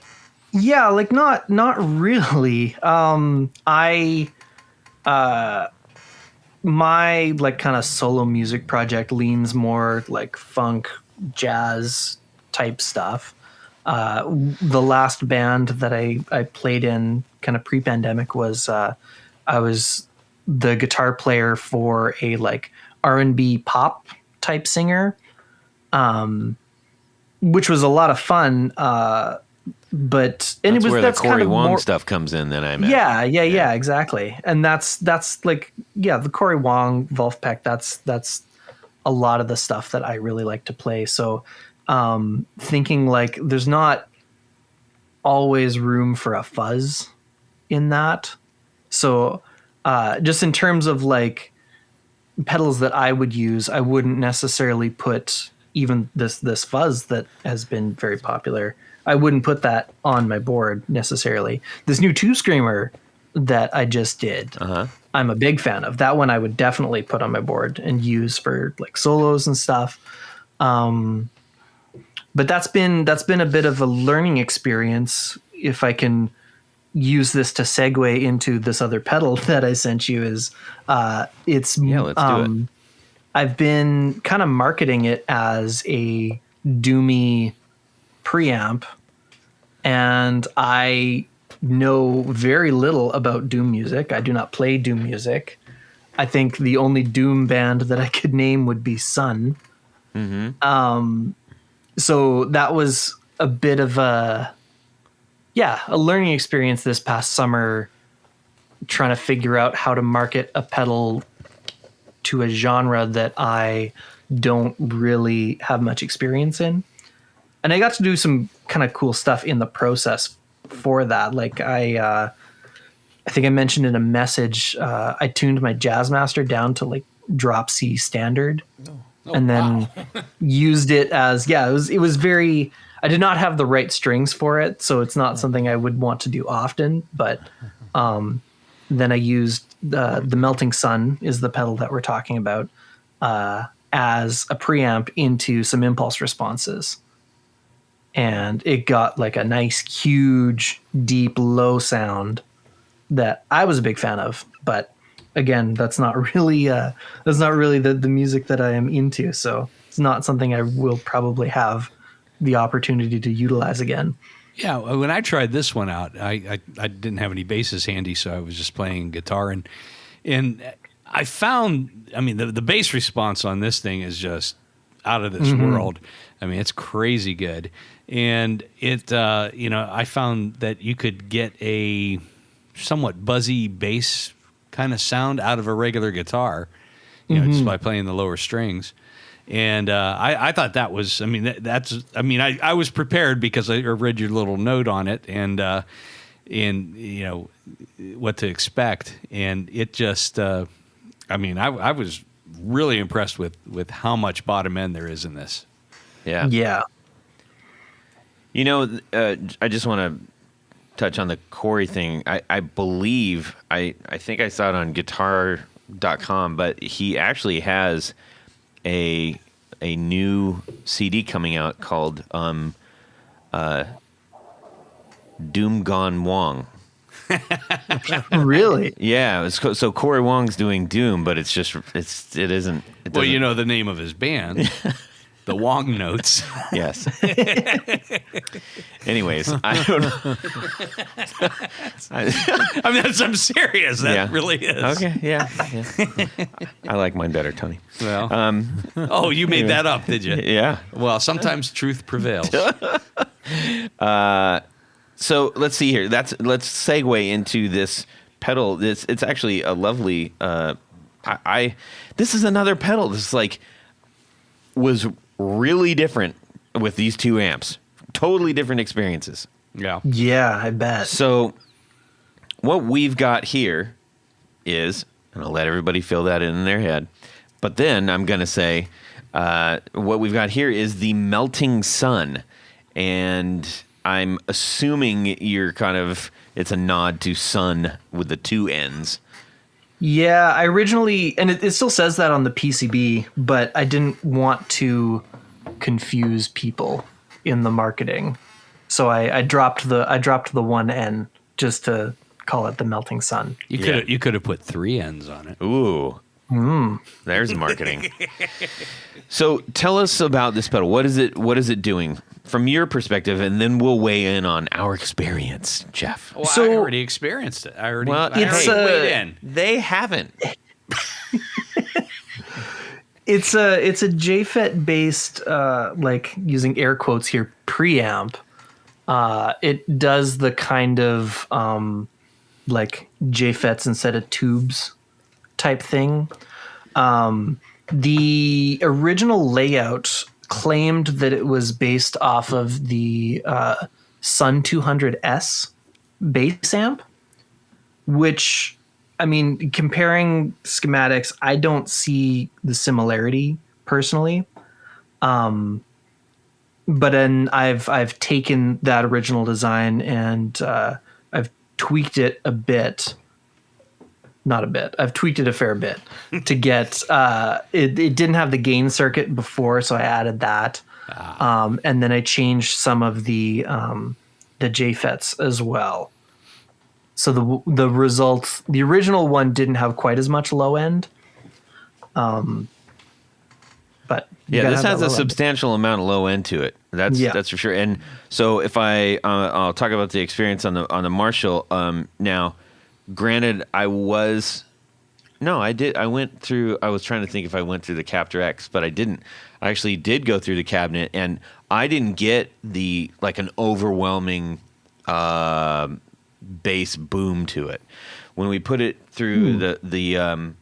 Yeah, like not really. My like kind of solo music project leans more like funk, jazz type stuff. The last band that I played in kind of pre-pandemic was I was the guitar player for a like R&B pop type singer, which was a lot of fun. But and That's it was where that's the Corey kind of Wong more, stuff comes in. Then I imagine. yeah, exactly. And that's like the Corey Wong, Wolfpack. That's a lot of the stuff that I really like to play. So thinking like there's not always room for a fuzz in that. So just in terms of like pedals that I would use, I wouldn't necessarily put even this fuzz that has been very popular. I wouldn't put that on my board necessarily. This new Two Screamer that I just did, I'm a big fan of. That one I would definitely put on my board and use for like solos and stuff. But that's been a bit of a learning experience. If I can use this to segue into this other pedal that I sent you, is let's do it. I've been kind of marketing it as a doomy preamp, and I know very little about doom music. I do not play doom music. I think the only doom band that I could name would be Sun. So that was a bit of a learning experience this past summer, trying to figure out how to market a pedal to a genre that I don't really have much experience in. And I got to do some kind of cool stuff in the process for that. Like I think I mentioned in a message, I tuned my Jazzmaster down to like drop C standard, and then used it as it was very. I did not have the right strings for it, so it's not something I would want to do often. But then I used the Melting Sun is the pedal that we're talking about as a preamp into some impulse responses. And it got like a nice, huge, deep, low sound that I was a big fan of. But again, that's not really the music that I am into. So it's not something I will probably have the opportunity to utilize again. Yeah, when I tried this one out, I didn't have any basses handy, so I was just playing guitar, and I found, I mean, the bass response on this thing is just out of this world. I mean, it's crazy good, and it, I found that you could get a somewhat buzzy bass kind of sound out of a regular guitar, just by playing the lower strings. And I thought that was, I mean, I was prepared because I read your little note on it and what to expect. And it just, I was really impressed with how much bottom end there is in this. Yeah. Yeah. I just want to touch on the Corey thing. I believe, I think I saw it on guitar.com, but he actually has a new CD coming out called Doom Gone Wong. Really? Yeah, so Corey Wong's doing Doom, but it isn't. Well, the name of his band, the Wong Notes. Yes. Anyways, I don't know. I'm serious. That really is. Okay. Yeah. I like mine better, Tony. Well, you made that up, did you? Yeah. Well, sometimes truth prevails. So let's see here. Let's segue into this pedal. It's actually a lovely. This is another pedal. This was really different with these two amps. Totally different experiences. Yeah. Yeah, I bet. So what we've got here is, and I'll let everybody fill that in their head, but then I'm going to say what we've got here is the Melting Sun. And I'm assuming it's a nod to sun with the two ends. Yeah, I originally, and it still says that on the PCB, but I didn't want to confuse people in the marketing, so I dropped the one N just to call it the Melting Sun. You could have put three N's on it. Ooh, there's marketing. So tell us about this pedal. What is it doing from your perspective, and then we'll weigh in on our experience, Geoff. Well, I already experienced it. I already weighed in. They haven't. It's a JFET based, using air quotes here, preamp. It does the kind of JFETs instead of tubes type thing. The original layout claimed that it was based off of the Sun 200S bass amp, which, I mean, comparing schematics, I don't see the similarity personally. But then I've taken that original design and I've tweaked it a bit. Not a bit. I've tweaked it a fair bit to get it didn't have the gain circuit before, so I added that. And then I changed some of the JFETs as well. So the results, the original one didn't have quite as much low end. But yeah, this has a substantial amount of low end to it. That's for sure. And so if I'll talk about the experience on the Marshall now. Granted, I was trying to think if I went through the Captor X, but I didn't. I actually did go through the cabinet, and I didn't get an overwhelming bass boom to it. When we put it through the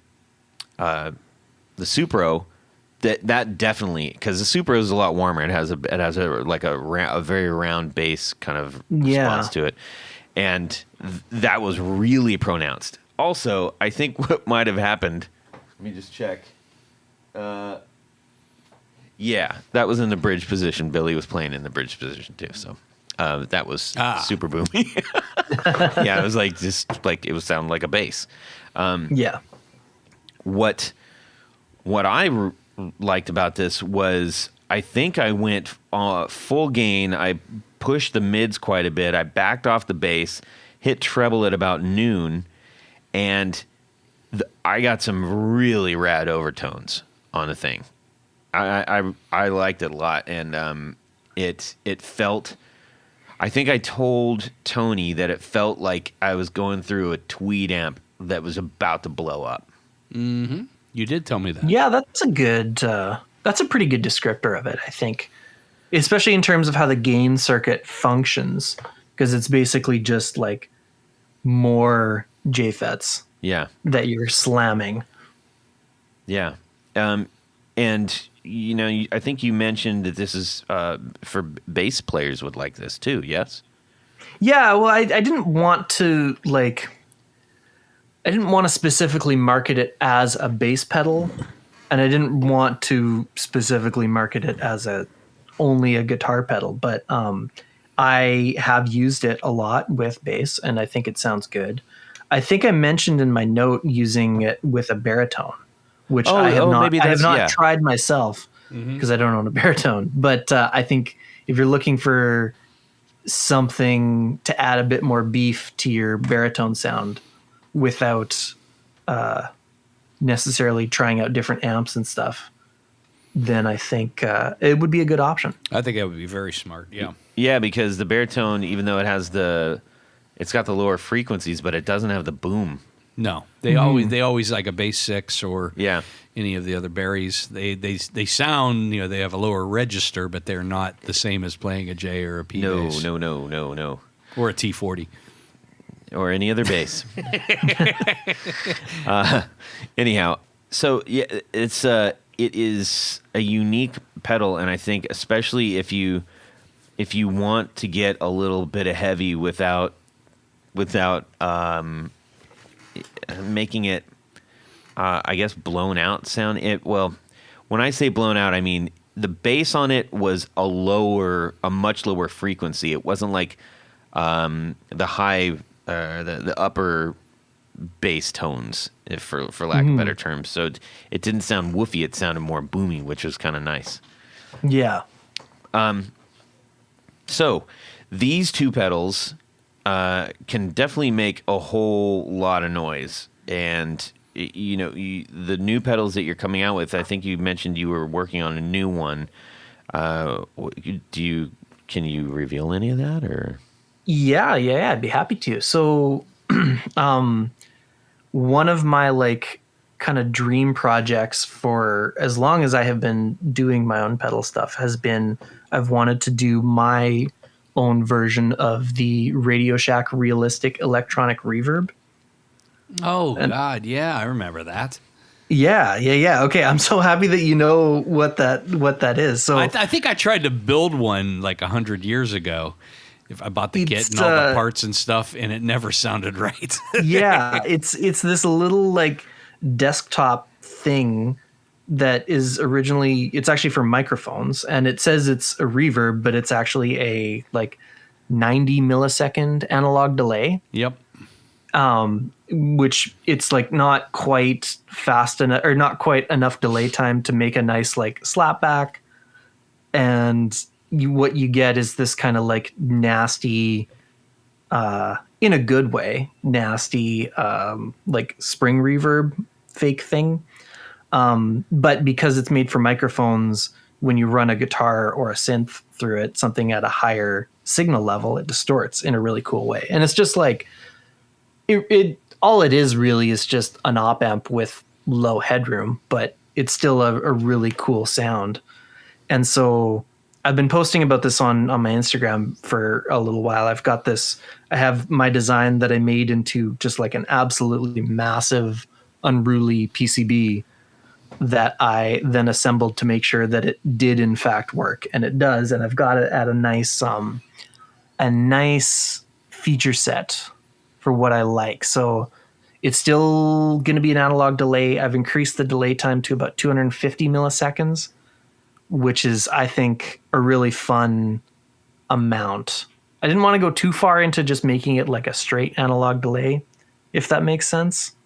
Supro, that definitely, because the Supro is a lot warmer. It has a very round bass kind of response to it. And that was really pronounced. Also, I think what might have happened, let me just check. That was in the bridge position. Billy was playing in the bridge position too. So that was super boomy. Yeah, it was it would sound like a bass. What I liked about this was I think I went full gain. I pushed the mids quite a bit. I backed off the bass, hit treble at about noon, and I got some really rad overtones on the thing. I liked it a lot, and it felt. I think I told Tony that it felt like I was going through a tweed amp that was about to blow up. Mm-hmm. You did tell me that. Yeah, that's a pretty good descriptor of it, I think, especially in terms of how the gain circuit functions, because it's basically just like more JFETs Yeah. that you're slamming. Yeah. And I think you mentioned that this is for bass players would like this too. Yes. Yeah, well, I didn't want to specifically market it as a bass pedal, and I didn't want to specifically market it as only a guitar pedal, but I have used it a lot with bass, and I think it sounds good. I think I mentioned in my note using it with a baritone, which I have not tried myself because I don't own a baritone. But I think if you're looking for something to add a bit more beef to your baritone sound without necessarily trying out different amps and stuff, then I think it would be a good option. I think that would be very smart. Yeah. Yeah, because the baritone, even though it's got the lower frequencies, but it doesn't have the boom. No, they always like a bass 6 or Yeah. any of the other berries. They sound, they have a lower register, but they're not the same as playing a J or a P bass. No. Or a T40. Or any other bass. Anyhow, so yeah, it is a unique pedal, and I think especially if you want to get a little bit of heavy without making it, I guess, blown out sound. When I say blown out, I mean the bass on it was a much lower frequency. It wasn't like the high, the upper bass tones, for lack of better terms. So it didn't sound woofy. It sounded more boomy, which was kind of nice. Yeah. So these two pedals can definitely make a whole lot of noise. And, the new pedals that you're coming out with, I think you mentioned you were working on a new one. Can you reveal any of that, or? Yeah, I'd be happy to. So, one of my kind of dream projects for as long as I have been doing my own pedal stuff has been I've wanted to do my own version of the Radio Shack Realistic Electronic Reverb. Oh, God, yeah, I remember that. Yeah. Okay, I'm so happy that you know what that is. So I think I tried to build one 100 years ago. If I bought the kit and all the parts and stuff, and it never sounded right. Yeah, it's this little desktop thing that is it's actually for microphones, and it says it's a reverb, but it's actually a 90 millisecond analog delay. Yep. Which it's not quite fast enough, or not quite enough delay time to make a nice slapback, and what you get is this kind of nasty, in a good way, nasty spring reverb fake thing. But because it's made for microphones, when you run a guitar or a synth through it, something at a higher signal level, it distorts in a really cool way. And it's just it all it is really is just an op amp with low headroom, but it's still a really cool sound. And so I've been posting about this on my Instagram for a little while. I have my design that I made into just an absolutely massive, unruly PCB that I then assembled to make sure that it did in fact work. And it does. And I've got it at a nice feature set for what I like. So it's still going to be an analog delay. I've increased the delay time to about 250 milliseconds, which is, I think, a really fun amount. I didn't want to go too far into just making it a straight analog delay, if that makes sense.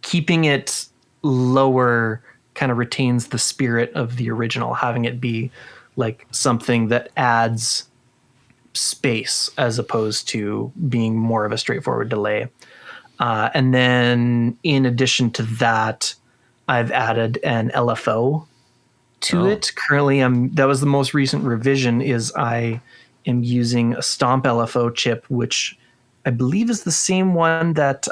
Keeping it lower kind of retains the spirit of the original, having it be something that adds space as opposed to being more of a straightforward delay. And then in addition to that, I've added an LFO to it. Currently, that was the most recent revision. Is I am using a Stomp LFO chip, which I believe is the same one that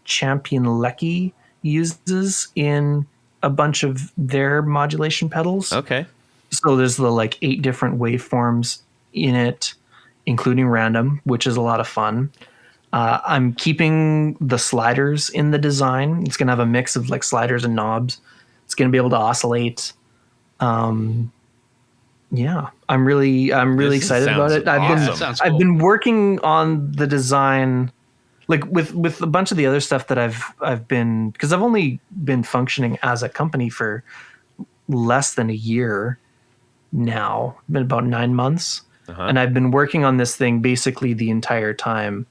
Champion Lecky uses in a bunch of their modulation pedals. Okay. So there's the like 8 different waveforms in it, including random, which is a lot of fun. I'm keeping the sliders in the design. It's going to have a mix of like sliders and knobs. It's going to be able to oscillate. Yeah, I'm really excited about it. I've been working on the design, like with a bunch of the other stuff that I've been, because I've only been functioning as a company for less than a year now. Been about 9 months, and I've been working on this thing basically the entire time,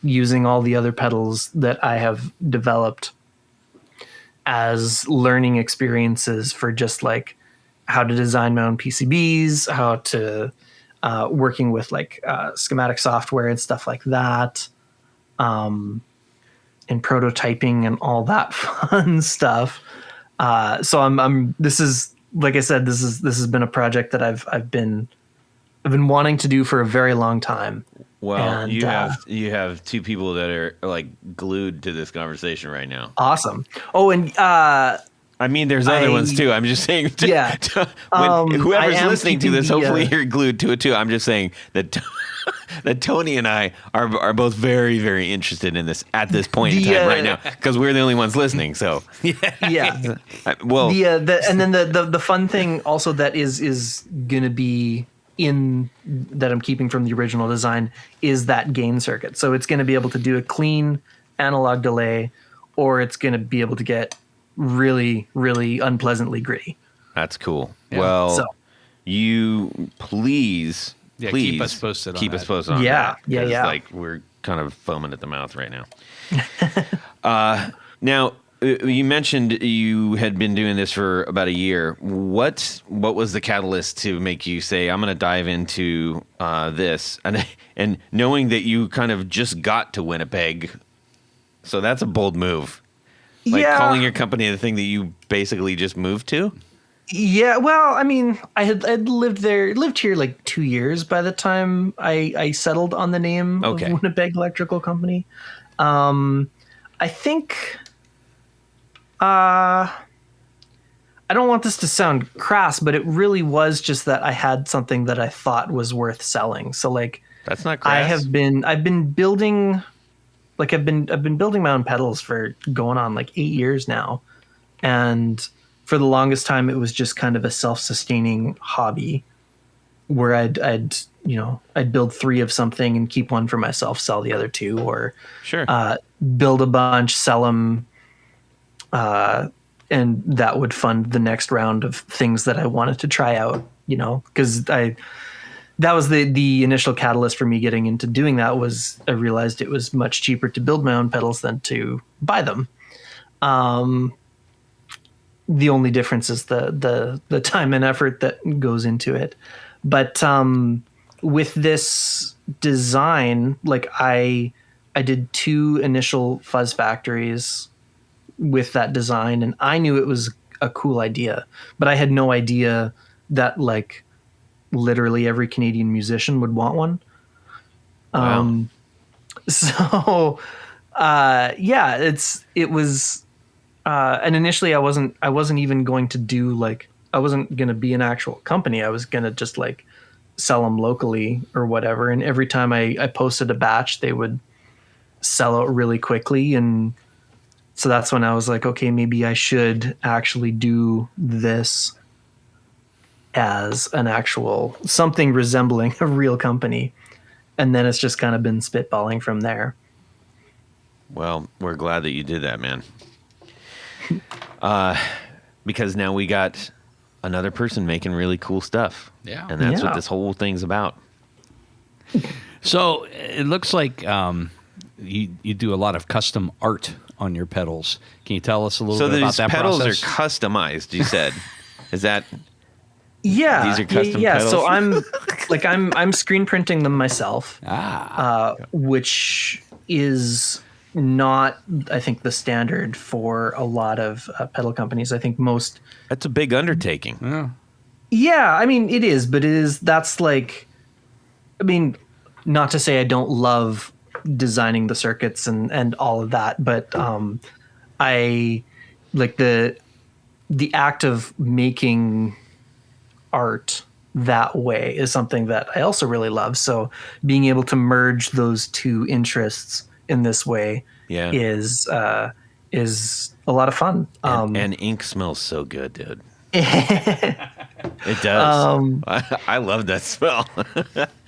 using all the other pedals that I have developed as learning experiences for just like how to design my own PCBs, how to working with like schematic software and stuff like that, and prototyping and all that fun stuff. So I'm this is, like I said, this has been a project that I've been wanting to do for a very long time. Well, and, you have two people that are like glued to this conversation right now. Awesome. Oh, and I mean, there's other ones too. I'm just saying. Whoever's listening to this, hopefully you're glued to it too. I'm just saying that that Tony and I are both very, very interested in this at this point in time right now, because we're the only ones listening. So yeah. Well, and then the fun thing also that is gonna be in that I'm keeping from the original design is that gain circuit. So it's going to be able to do a clean analog delay, or it's going to be able to get really, really unpleasantly gritty. That's cool. Yeah. Well, you please keep us posted on that. Yeah. Like, we're kind of foaming at the mouth right now. Now, you mentioned you had been doing this for about a year. What was the catalyst to make you say, I'm going to dive into this? And knowing that you kind of just got to Winnipeg, so that's a bold move. Like calling your company the thing that you basically just moved to? Yeah, well, I mean, I'd lived here like 2 years by the time I settled on the name of Winnipeg Electrical Company. I think... I don't want this to sound crass, but it really was just that I had something that I thought was worth selling. So like, that's not crass. I've been building my own pedals for going on like 8 years now. And for the longest time, it was just kind of a self-sustaining hobby where I'd build 3 of something and keep one for myself, sell the other 2, or build a bunch, sell them. And that would fund the next round of things that I wanted to try out, because that was the initial catalyst for me getting into doing that. Was I realized it was much cheaper to build my own pedals than to buy them. The only difference is the time and effort that goes into it. But with this design, like I did 2 initial fuzz factories with that design, and I knew it was a cool idea, but I had no idea that like literally every Canadian musician would want one. Wow. So it was and initially I wasn't even going to do like, I wasn't going to be an actual company. I was going to just like sell them locally or whatever, and every time I posted a batch, they would sell out really quickly. And so that's when I was like, okay, maybe I should actually do this as an actual, something resembling a real company. And then it's just kind of been spitballing from there. Well, we're glad that you did that, man. Because now we got another person making really cool stuff. Yeah. And that's what this whole thing's about. So it looks like you do a lot of custom art on your pedals. Can you tell us a little bit about that process? So these pedals are customized, you said. Is that... Yeah. These are custom pedals? So I'm screen printing them myself. Which is not, I think, the standard for a lot of pedal companies. I think most. That's a big undertaking. Yeah. Yeah, I mean, it is, but that's like, I mean, not to say I don't love designing the circuits and all of that, but I like the act of making art that way is something that I also really love. So being able to merge those two interests in this way is a lot of fun. And ink smells so good, dude. It does. I love that smell.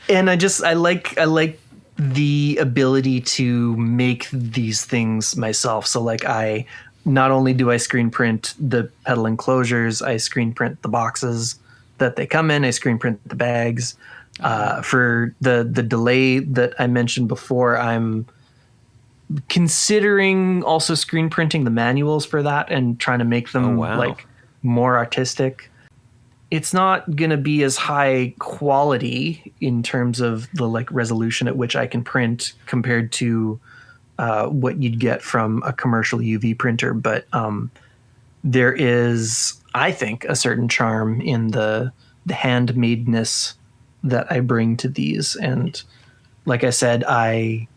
And I like the ability to make these things myself. So like not only do I screen print the pedal enclosures, I screen print the boxes that they come in. I screen print the bags. For the delay that I mentioned before, I'm considering also screen printing the manuals for that and trying to make them like more artistic. It's not going to be as high quality in terms of the like resolution at which I can print compared to what you'd get from a commercial UV printer. But there is, I think, a certain charm in the handmadeness that I bring to these. And like I said, I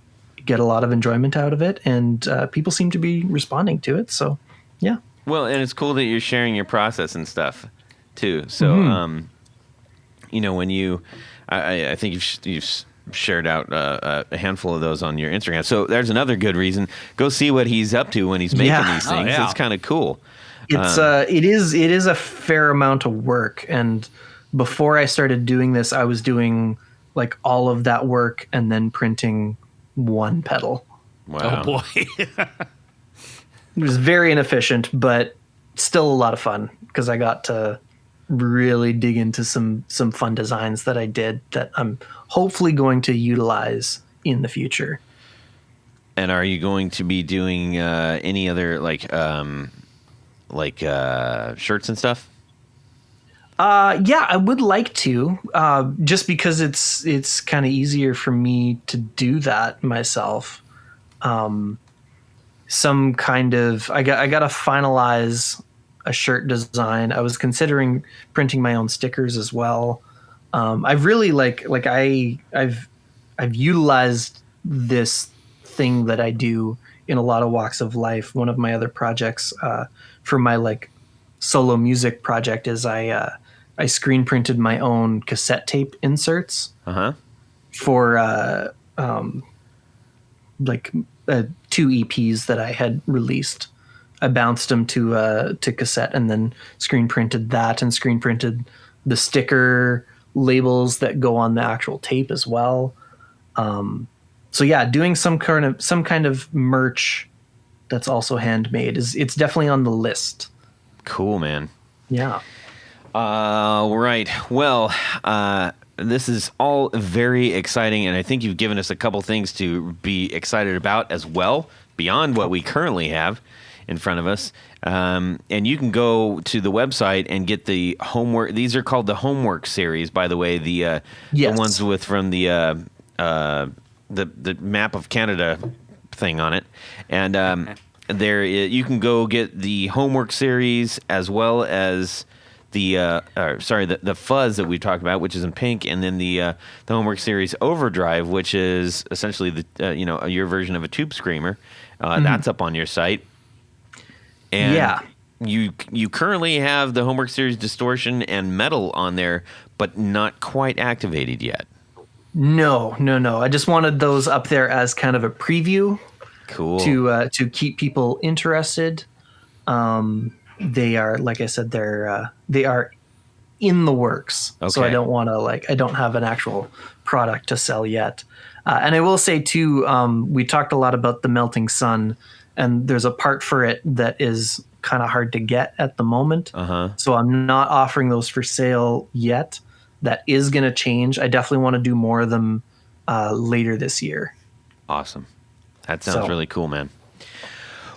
get a lot of enjoyment out of it, and people seem to be responding to it. So, yeah. Well, and it's cool that you're sharing your process and stuff too. So, when I think you've shared out a handful of those on your Instagram. So there's another good reason. Go see what he's up to when he's making these things. It's kind of cool. It is a fair amount of work. And before I started doing this, I was doing like all of that work and then printing one pedal. Wow. Oh boy. It was very inefficient, but still a lot of fun because I got to really dig into some fun designs that I did that I'm hopefully going to utilize in the future. And are you going to be doing any other like shirts and stuff? Yeah, I would like to, just because it's kind of easier for me to do that myself. Some kind of I got to finalize a shirt design. I was considering printing my own stickers as well. I've really I've utilized this thing that I do in a lot of walks of life. One of my other projects for my like solo music project is I screen printed my own cassette tape inserts for two EPs that I had released. I bounced them to cassette and then screen printed that and screen printed the sticker labels that go on the actual tape as well. So yeah, doing some kind of merch that's also handmade it's definitely on the list. Cool, man. Yeah. Right. Well, this is all very exciting, and I think you've given us a couple things to be excited about as well, beyond what we currently have in front of us. And you can go to the website and get the homework. These are called the homework series, by the way. The ones from the map of Canada thing on it, and you can go get the homework series as well as the fuzz that we talked about, which is in pink, and then the homework series Overdrive, which is essentially your version of a tube screamer. That's up on your site. And you currently have the homework series Distortion and Metal on there, but not quite activated yet. No. I just wanted those up there as kind of a preview. Cool. To keep people interested. They are, like I said, they are in the works. Okay. So I don't want to I don't have an actual product to sell yet. And I will say too, we talked a lot about the Melting Sun, and there's a part for it that is kind of hard to get at the moment. So I'm not offering those for sale yet. That is going to change. I definitely want to do more of them later this year. Awesome. That sounds really cool, man.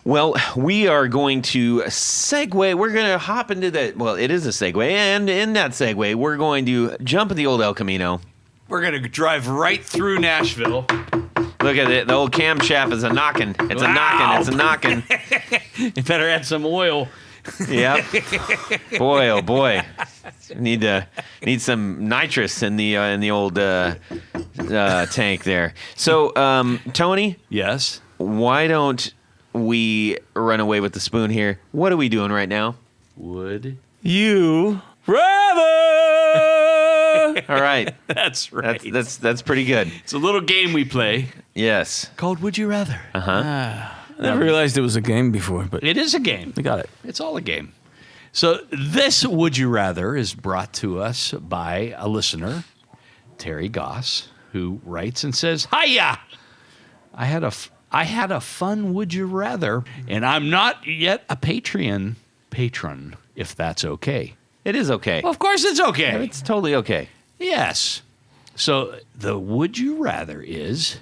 Well, we are going to segue. We're going to hop into that. Well, it is a segue. And in that segue, we're going to jump in the old El Camino. We're going to drive right through Nashville. Look at it. The old camshaft is a knocking. It's a knocking. It's a knocking. You better add some oil. Yep. Boy, oh boy. Need some nitrous in the old tank there. So, Tony. Yes. Why don't we run away with the spoon here? What are we doing right now? Would You rather. All right. That's right. That's pretty good. It's a little game we play Yes. called Would You Rather. I never realized it was a game before, but It is a game. we got it. It's all a game. So this Would You Rather is brought to us by a listener, Terry Goss, who writes and says, "Hiya! I had a fun Would You Rather, and I'm not yet a patron, if that's okay." It is okay. Well, of course it's okay. It's totally okay. Yes. So the Would You Rather is,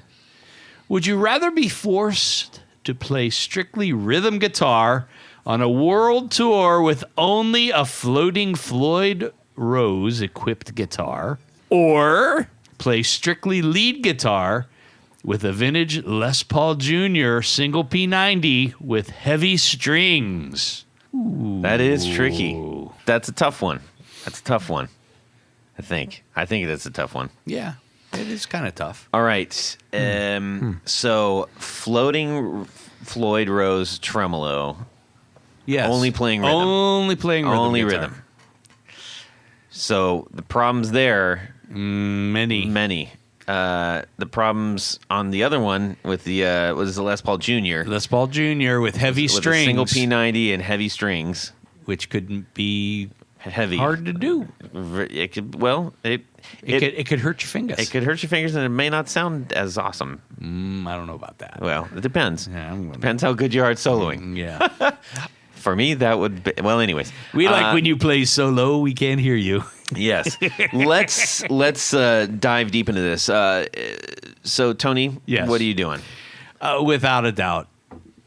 would you rather be forced to play strictly rhythm guitar on a world tour with only a floating Floyd Rose equipped guitar, or play strictly lead guitar with a vintage Les Paul Jr. single P90 with heavy strings? That is tricky. That's a tough one. I think that's a tough one. Yeah, it is kind of tough. All right. So floating Floyd Rose tremolo. Yes. Only playing rhythm. Only playing rhythm. Only guitar. rhythm. So the problems there, Many. the problems on the other one with the what is the Les Paul Jr. Les Paul Jr. with heavy with strings, a single P90 and heavy strings. which could be Heavy. hard to do. It could It could hurt your fingers. it could hurt your fingers and it may not sound as awesome. I don't know about that. Well, it depends. Yeah, I'm gonna- Depends how good you are at soloing. Yeah. For me, that would be, well, anyways. We like when you play so low we can't hear you. Yes. Let's dive deep into this. So, Tony, Yes. what are you doing? Without a doubt,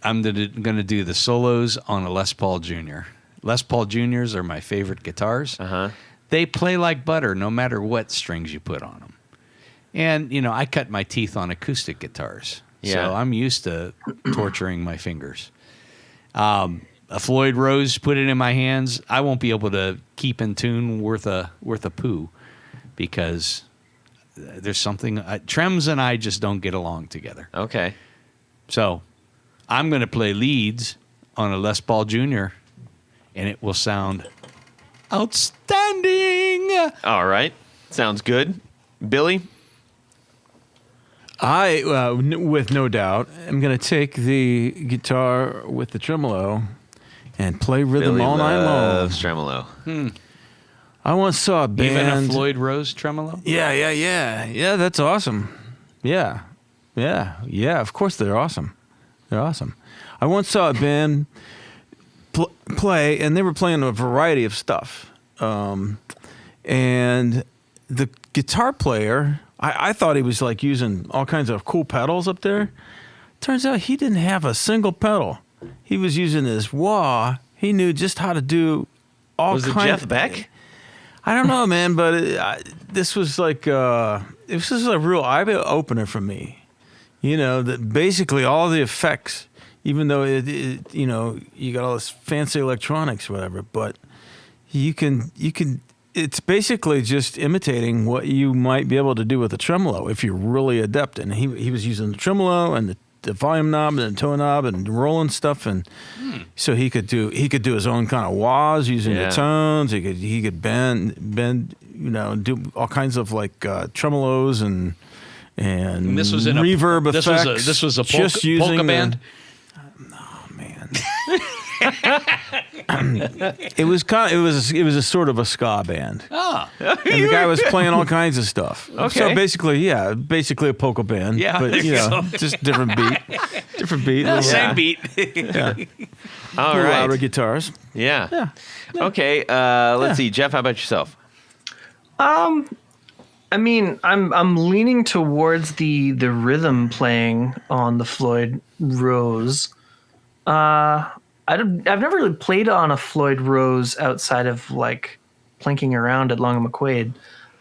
I'm going to do the solos on a Les Paul Jr. Les Paul Jr.'s are my favorite guitars. Uh-huh. They play like butter no matter what strings you put on them. And, I cut my teeth on acoustic guitars. Yeah. So I'm used to torturing my fingers. A Floyd Rose, put it in my hands, I won't be able to keep in tune worth a poo, because there's something Trems and I just don't get along together. Okay. So I'm going to play leads on a Les Paul Jr. and it will sound outstanding. All right. Sounds good. Billy? I, with no doubt, am going to take the guitar with the tremolo and play rhythm Billy all night long. loves tremolo. I once saw a band. Even a Floyd Rose tremolo? Yeah, that's awesome. Yeah. Of course they're awesome. They're awesome. I once saw a band play, and they were playing a variety of stuff. And the guitar player, I thought he was like using all kinds of cool pedals up there. Turns out he didn't have a single pedal. He was using his wah. He knew just how to do all Was it kinds. Jeff Beck? I don't know, man, but this was like this was a real eye opener for me. That basically all the effects, even though you got all this fancy electronics, or whatever, but you can. It's basically just imitating what you might be able to do with a tremolo if you're really adept. And he was using the tremolo and the volume knob and the tone knob and rolling stuff, and so he could do his own kind of wahs using the tones. He could bend do all kinds of like tremolos and this was in reverb effects. This was a just using polka band. Oh man. It was a sort of a ska band. Ah, And the guy was playing all kinds of stuff. Okay. So basically a polka band. Yeah, But there you go. just different beat. yeah, same beat. All Louder right. guitars. Yeah. Yeah. Okay. Let's see. Jeff, how about yourself? I mean, I'm leaning towards the rhythm playing on the Floyd Rose. I've never really played on a Floyd Rose outside of like plinking around at Long and McQuaid.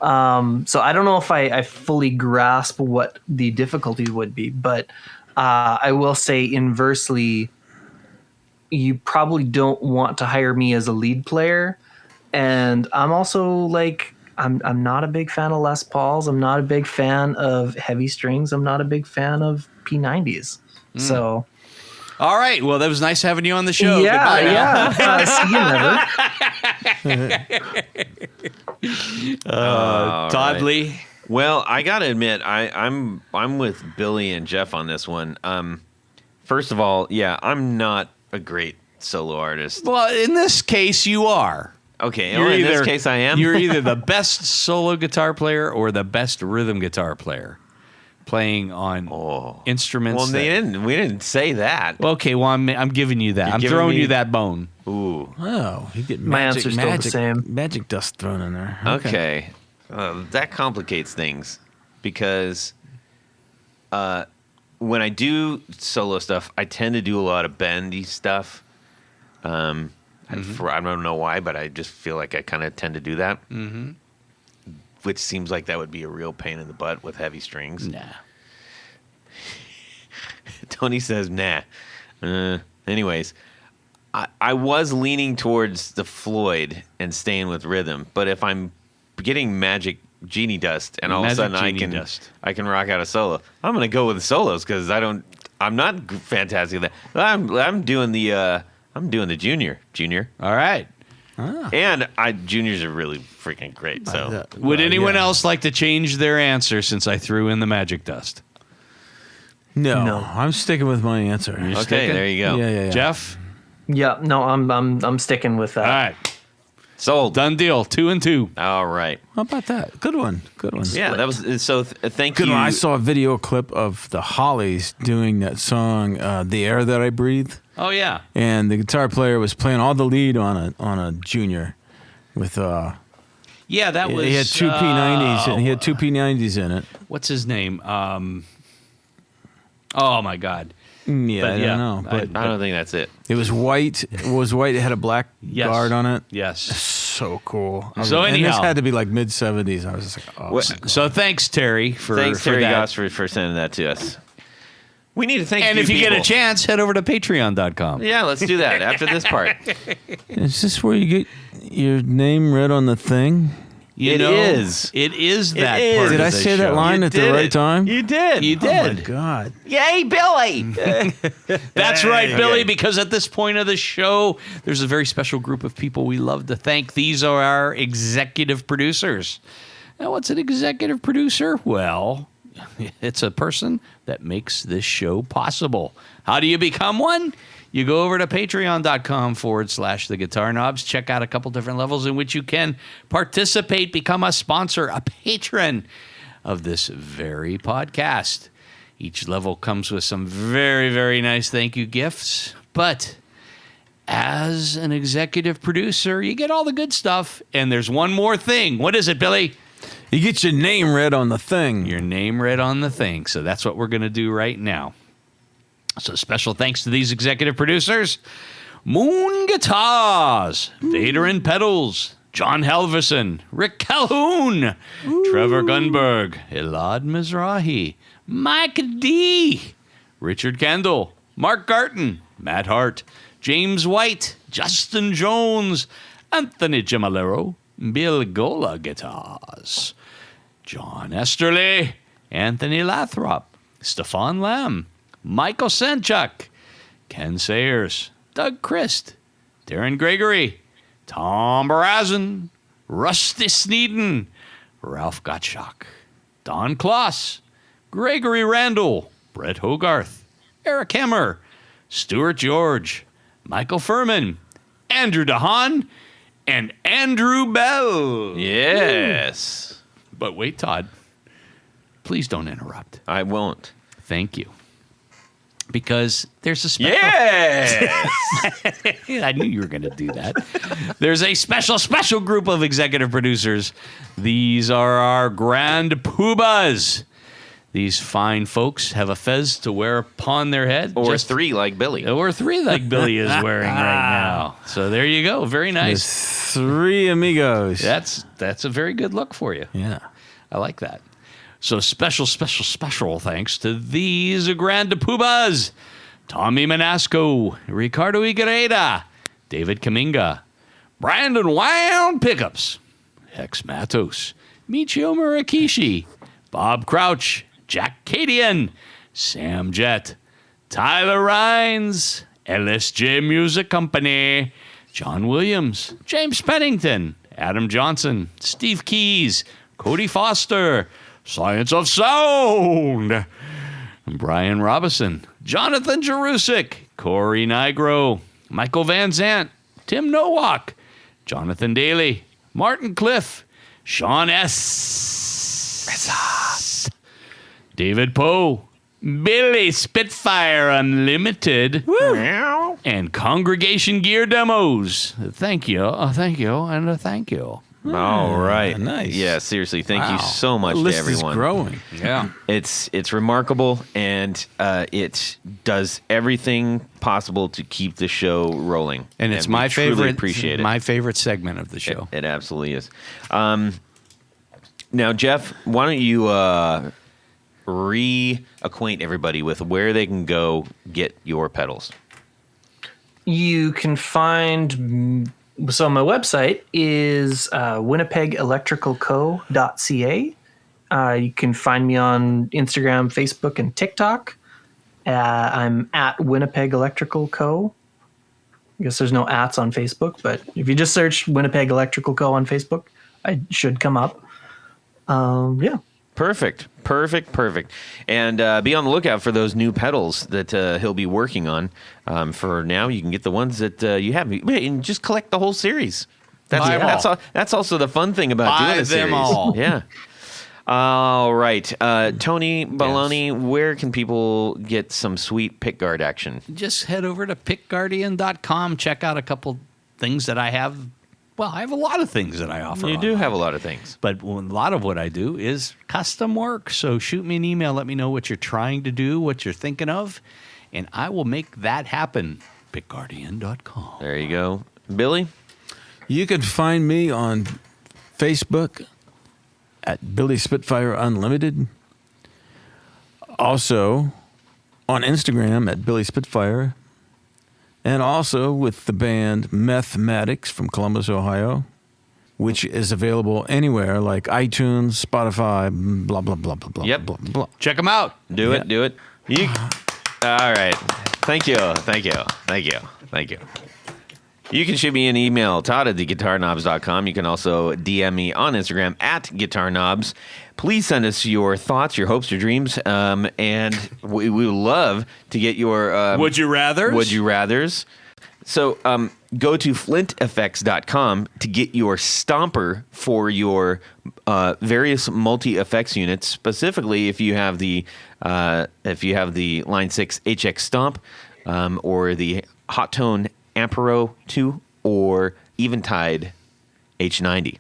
So I don't know if I fully grasp what the difficulty would be, but I will say inversely, you probably don't want to hire me as a lead player. And I'm also like, I'm not a big fan of Les Pauls. I'm not a big fan of heavy strings. I'm not a big fan of P90s. So... All right. Well, that was nice having you on the show. Yeah, Goodbye now. See you never. Todd Lee. Well, I gotta admit, I'm with Billy and Geoff on this one. First of all, yeah, I'm not a great solo artist. Well, in this case, you are. Okay, in this case, I am. You're either the best solo guitar player or the best rhythm guitar player, playing on instruments. Well, we didn't say that. Well, okay, well, I'm giving you that. I'm throwing you that bone. Ooh. Oh, you get My answer's still the same. Magic dust thrown in there. Okay. That complicates things because when I do solo stuff, I tend to do a lot of bendy stuff. I don't know why, but I just feel like I kind of tend to do that. Mm-hmm. Which seems like that would be a real pain in the butt with heavy strings. Nah. Tony says, nah. Anyways, I was leaning towards the Floyd and staying with rhythm, but if I'm getting Magic Genie Dust and all of a sudden I can rock out a solo, I'm going to go with the solos because I'm not fantastic at that. I'm doing the junior. All right. And juniors are really freaking great. So, would anyone else like to change their answer since I threw in the magic dust? No. I'm sticking with my answer. Okay, there you go. Yeah. Jeff? Yeah, no, I'm sticking with that. All right. Sold. Done deal. 2-2. All right. How about that? Good one. Yeah, that was so. Thank Good you. one. I saw a video clip of the Hollies doing that song, "The Air That I Breathe," Oh, yeah. and the guitar player was playing all the lead on a junior with Yeah, that was... he had two P90s and he had two P90s in it. What's his name? Oh, my God. Yeah, But I yeah, don't know, but I don't think that's it. it was white. It was white. It had a black Yes. guard on it. Yes. So cool. So and anyhow. this had to be like mid '70s. I was just like, oh. What- my God. So thanks, Terry, for Terry that. Goss, for sending that to us. We need to thank And you if you get a people. chance, head over to patreon.com. Yeah, let's do that after this part. Is this where you get your name read on the thing? It is that is. part Did of I the say that show. line at the did right it. time? You did. You Oh my did. God. Yay, Billy. That's right, Billy, Okay. because at this point of the show, there's a very special group of people we love to thank. These are our executive producers. Now, what's an executive producer? Well, it's a person that makes this show possible. How do you become one? You go over to patreon.com/the Guitar Knobs. Check out a couple different levels in which you can participate, become a sponsor, a patron of this very podcast. Each level comes with some very, very nice thank you gifts. But as an executive producer, you get all the good stuff. And there's one more thing. What is it, Billy? You get your name read on the thing. Your name read on the thing. So that's what we're going to do right now. So special thanks to these executive producers: Moon Guitars, Vader and Pedals, John Halverson, Rick Calhoun, Trevor Gunberg, Elad Mizrahi, Mike D, Richard Kendall, Mark Garton, Matt Hart, James White, Justin Jones, Anthony Gemalero, Bill Gola Guitars, John Esterly, Anthony Lathrop, Stefan Lamb, Michael Sanchuk, Ken Sayers, Doug Christ, Darren Gregory, Tom Barazin, Rusty Sneeden, Ralph Gottschalk, Don Kloss, Gregory Randall, Brett Hogarth, Eric Hemmer, Stuart George, Michael Furman, Andrew DeHaan, and Andrew Bell. Yes. But wait, Todd, please don't interrupt. I won't. Thank you. Because there's a special... Yes. I knew you were going to do that. There's a special group of executive producers. These are our grand poobahs. these fine folks have a fez to wear upon their head. Or 3 like Billy. Or 3 like Billy is wearing right now. So there you go. Very nice. There's 3 amigos. That's a very good look for you. Yeah. I like that. So special thanks to these Grand Poobahs. Tommy Manasco, Ricardo Iguereda, David Kaminga, Brandon Wild Pickups, Hex Matos, Michio Murakishi, Bob Crouch, Jack Cadian, Sam Jett, Tyler Rhines, LSJ Music Company, John Williams, James Pennington, Adam Johnson, Steve Keys, Cody Foster, Science of Sound, Brian Robison, Jonathan Jerusik, Corey Nigro, Michael Van Zant, Tim Nowak, Jonathan Daly, Martin Cliff, Sean S. David Poe, Billy Spitfire Unlimited, and Congregation Gear Demos. Thank you, and thank you. All right. Nice. Yeah, seriously, thank you so much The to list everyone. is growing. Yeah. It's remarkable, and it does everything possible to keep the show rolling. And it's we my truly favorite. Appreciate it. My favorite segment of the show. It absolutely is. Now, Geoff, why don't you reacquaint everybody with where they can go get your pedals? You can find. So my website is winnipegelectricalco.ca. You can find me on Instagram, Facebook, and TikTok. I'm at Winnipeg Electrical Co. I guess there's no ats on Facebook, but if you just search Winnipeg Electrical Co. on Facebook, I should come up. Yeah. Perfect. And be on the lookout for those new pedals that he'll be working on. For now, you can get the ones that you have. And just collect the whole series. That's also the fun thing about doing a series. them all. Yeah. All right. Tony Baloney, where can people get some sweet pickguard action? Just head over to pickguardian.com. Check out a couple things that I have. Well, I have a lot of things that I offer. You do have a lot of things. But a lot of what I do is custom work. So shoot me an email. Let me know what you're trying to do, what you're thinking of, and I will make that happen. Pickguardian.com. There you go. Billy? You can find me on Facebook at Billy Spitfire Unlimited. Also on Instagram at Billy Spitfire. And also with the band Mathematics from Columbus, Ohio, which is available anywhere like iTunes, Spotify, blah, blah, blah, blah, blah, Yep. blah, blah. Check them out. Do it. You. All right. Thank you. You can shoot me an email, Todd at theguitarknobs.com. You can also DM me on Instagram at guitarknobs. Please send us your thoughts, your hopes, your dreams, and we would love to get your Would you rather? Would you rathers? So go to flinteffects.com to get your stomper for your various multi-effects units. Specifically, if you have the Line 6 HX Stomp or the Hot Tone Ampero 2 or Eventide H90.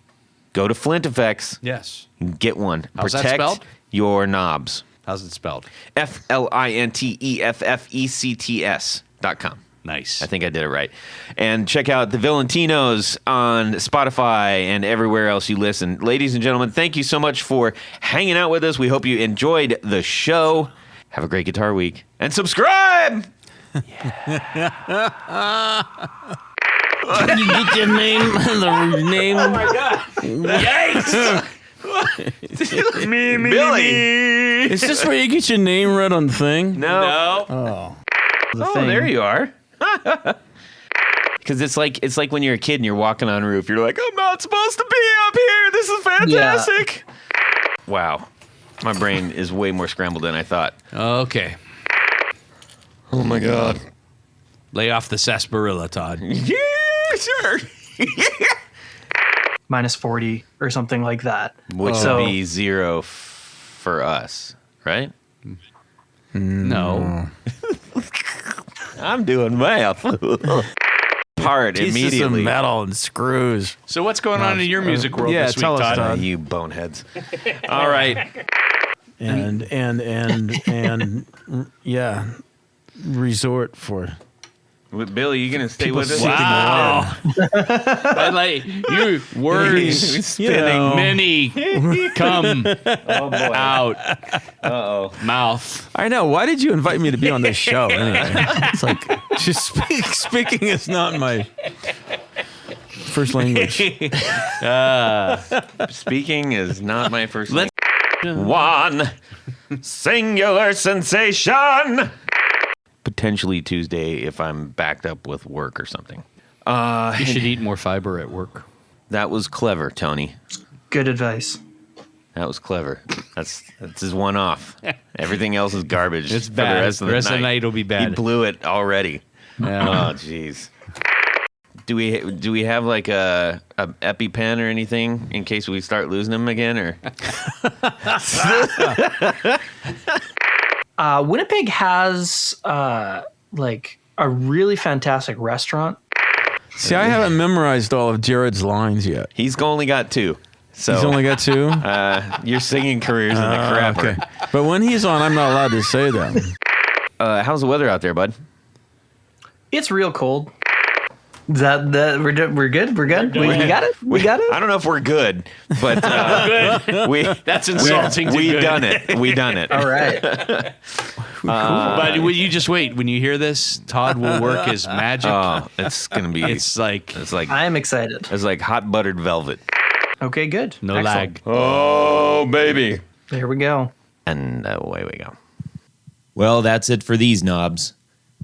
Go to Flint Effects. Yes. And get one. How's that Protect spelled? your knobs. How's it spelled? FLINTEFFECTS.com. Nice. I think I did it right. And check out the Valentinos on Spotify and everywhere else you listen. Ladies and gentlemen, thank you so much for hanging out with us. We hope you enjoyed the show. Have a great guitar week. And subscribe! You get your name, the name. Oh my God! Yikes! Billy! Is this where you get your name read on the thing? No. Oh, There you are. Because it's like when you're a kid and you're walking on a roof. You're like, I'm not supposed to be up here. This is fantastic. Yeah. Wow. My brain is way more scrambled than I thought. Okay. Oh, my God. Lay off the sarsaparilla, Todd. Yeah, sure. Minus 40 or something like that. Which would be 0 for us, right? No. I'm doing math. Part pieces immediately. of metal and screws. So what's going on in your music world yeah, this week, tell us, Todd? Todd. You boneheads. All right. and yeah, resort for. Billy, you gonna stay People with us? seeking Wow. I like you words Spinning. many come Oh boy. out Uh-oh. mouth. I know. Why did you invite me to be on this show anyway? It's like just speaking is not my first language. Speaking is not my first. Let's- One singular sensation. Potentially Tuesday if I'm backed up with work or something. You should eat more fiber at work. That was clever, Tony. Good advice. That was clever. That's his one off. Everything else is garbage. It's for bad. The rest of the night will be He bad. blew it already. Yeah. Oh, jeez. Do we have like a EpiPen or anything in case we start losing him again? Or Winnipeg has like a really fantastic restaurant. See, I haven't memorized all of Jared's lines yet. he's only got 2. So He's only got 2. your singing career's in the crapper. Okay, but when he's on, I'm not allowed to say them. How's the weather out there, bud? It's real cold. Is that we're good? We're good? We got it? We got it? I don't know if we're good, but That's insulting. to we good. done it. We done it. All right. But you just wait. When you hear this, Todd will work his magic. Oh, it's gonna be. It's like It's like I am excited. it's like hot buttered velvet. Okay, good. no Excellent. lag. Oh, baby. There we go. And away we go. Well, that's it for these knobs.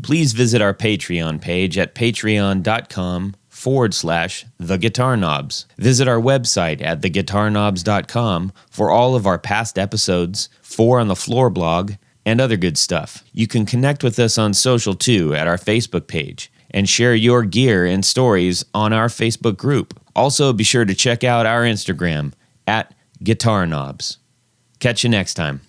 Please visit our Patreon page at patreon.com/theguitarknobs. Visit our website at theguitarknobs.com for all of our past episodes, 4 on the Floor blog, and other good stuff. You can connect with us on social too at our Facebook page and share your gear and stories on our Facebook group. Also, be sure to check out our Instagram at Guitar Knobs. Catch you next time.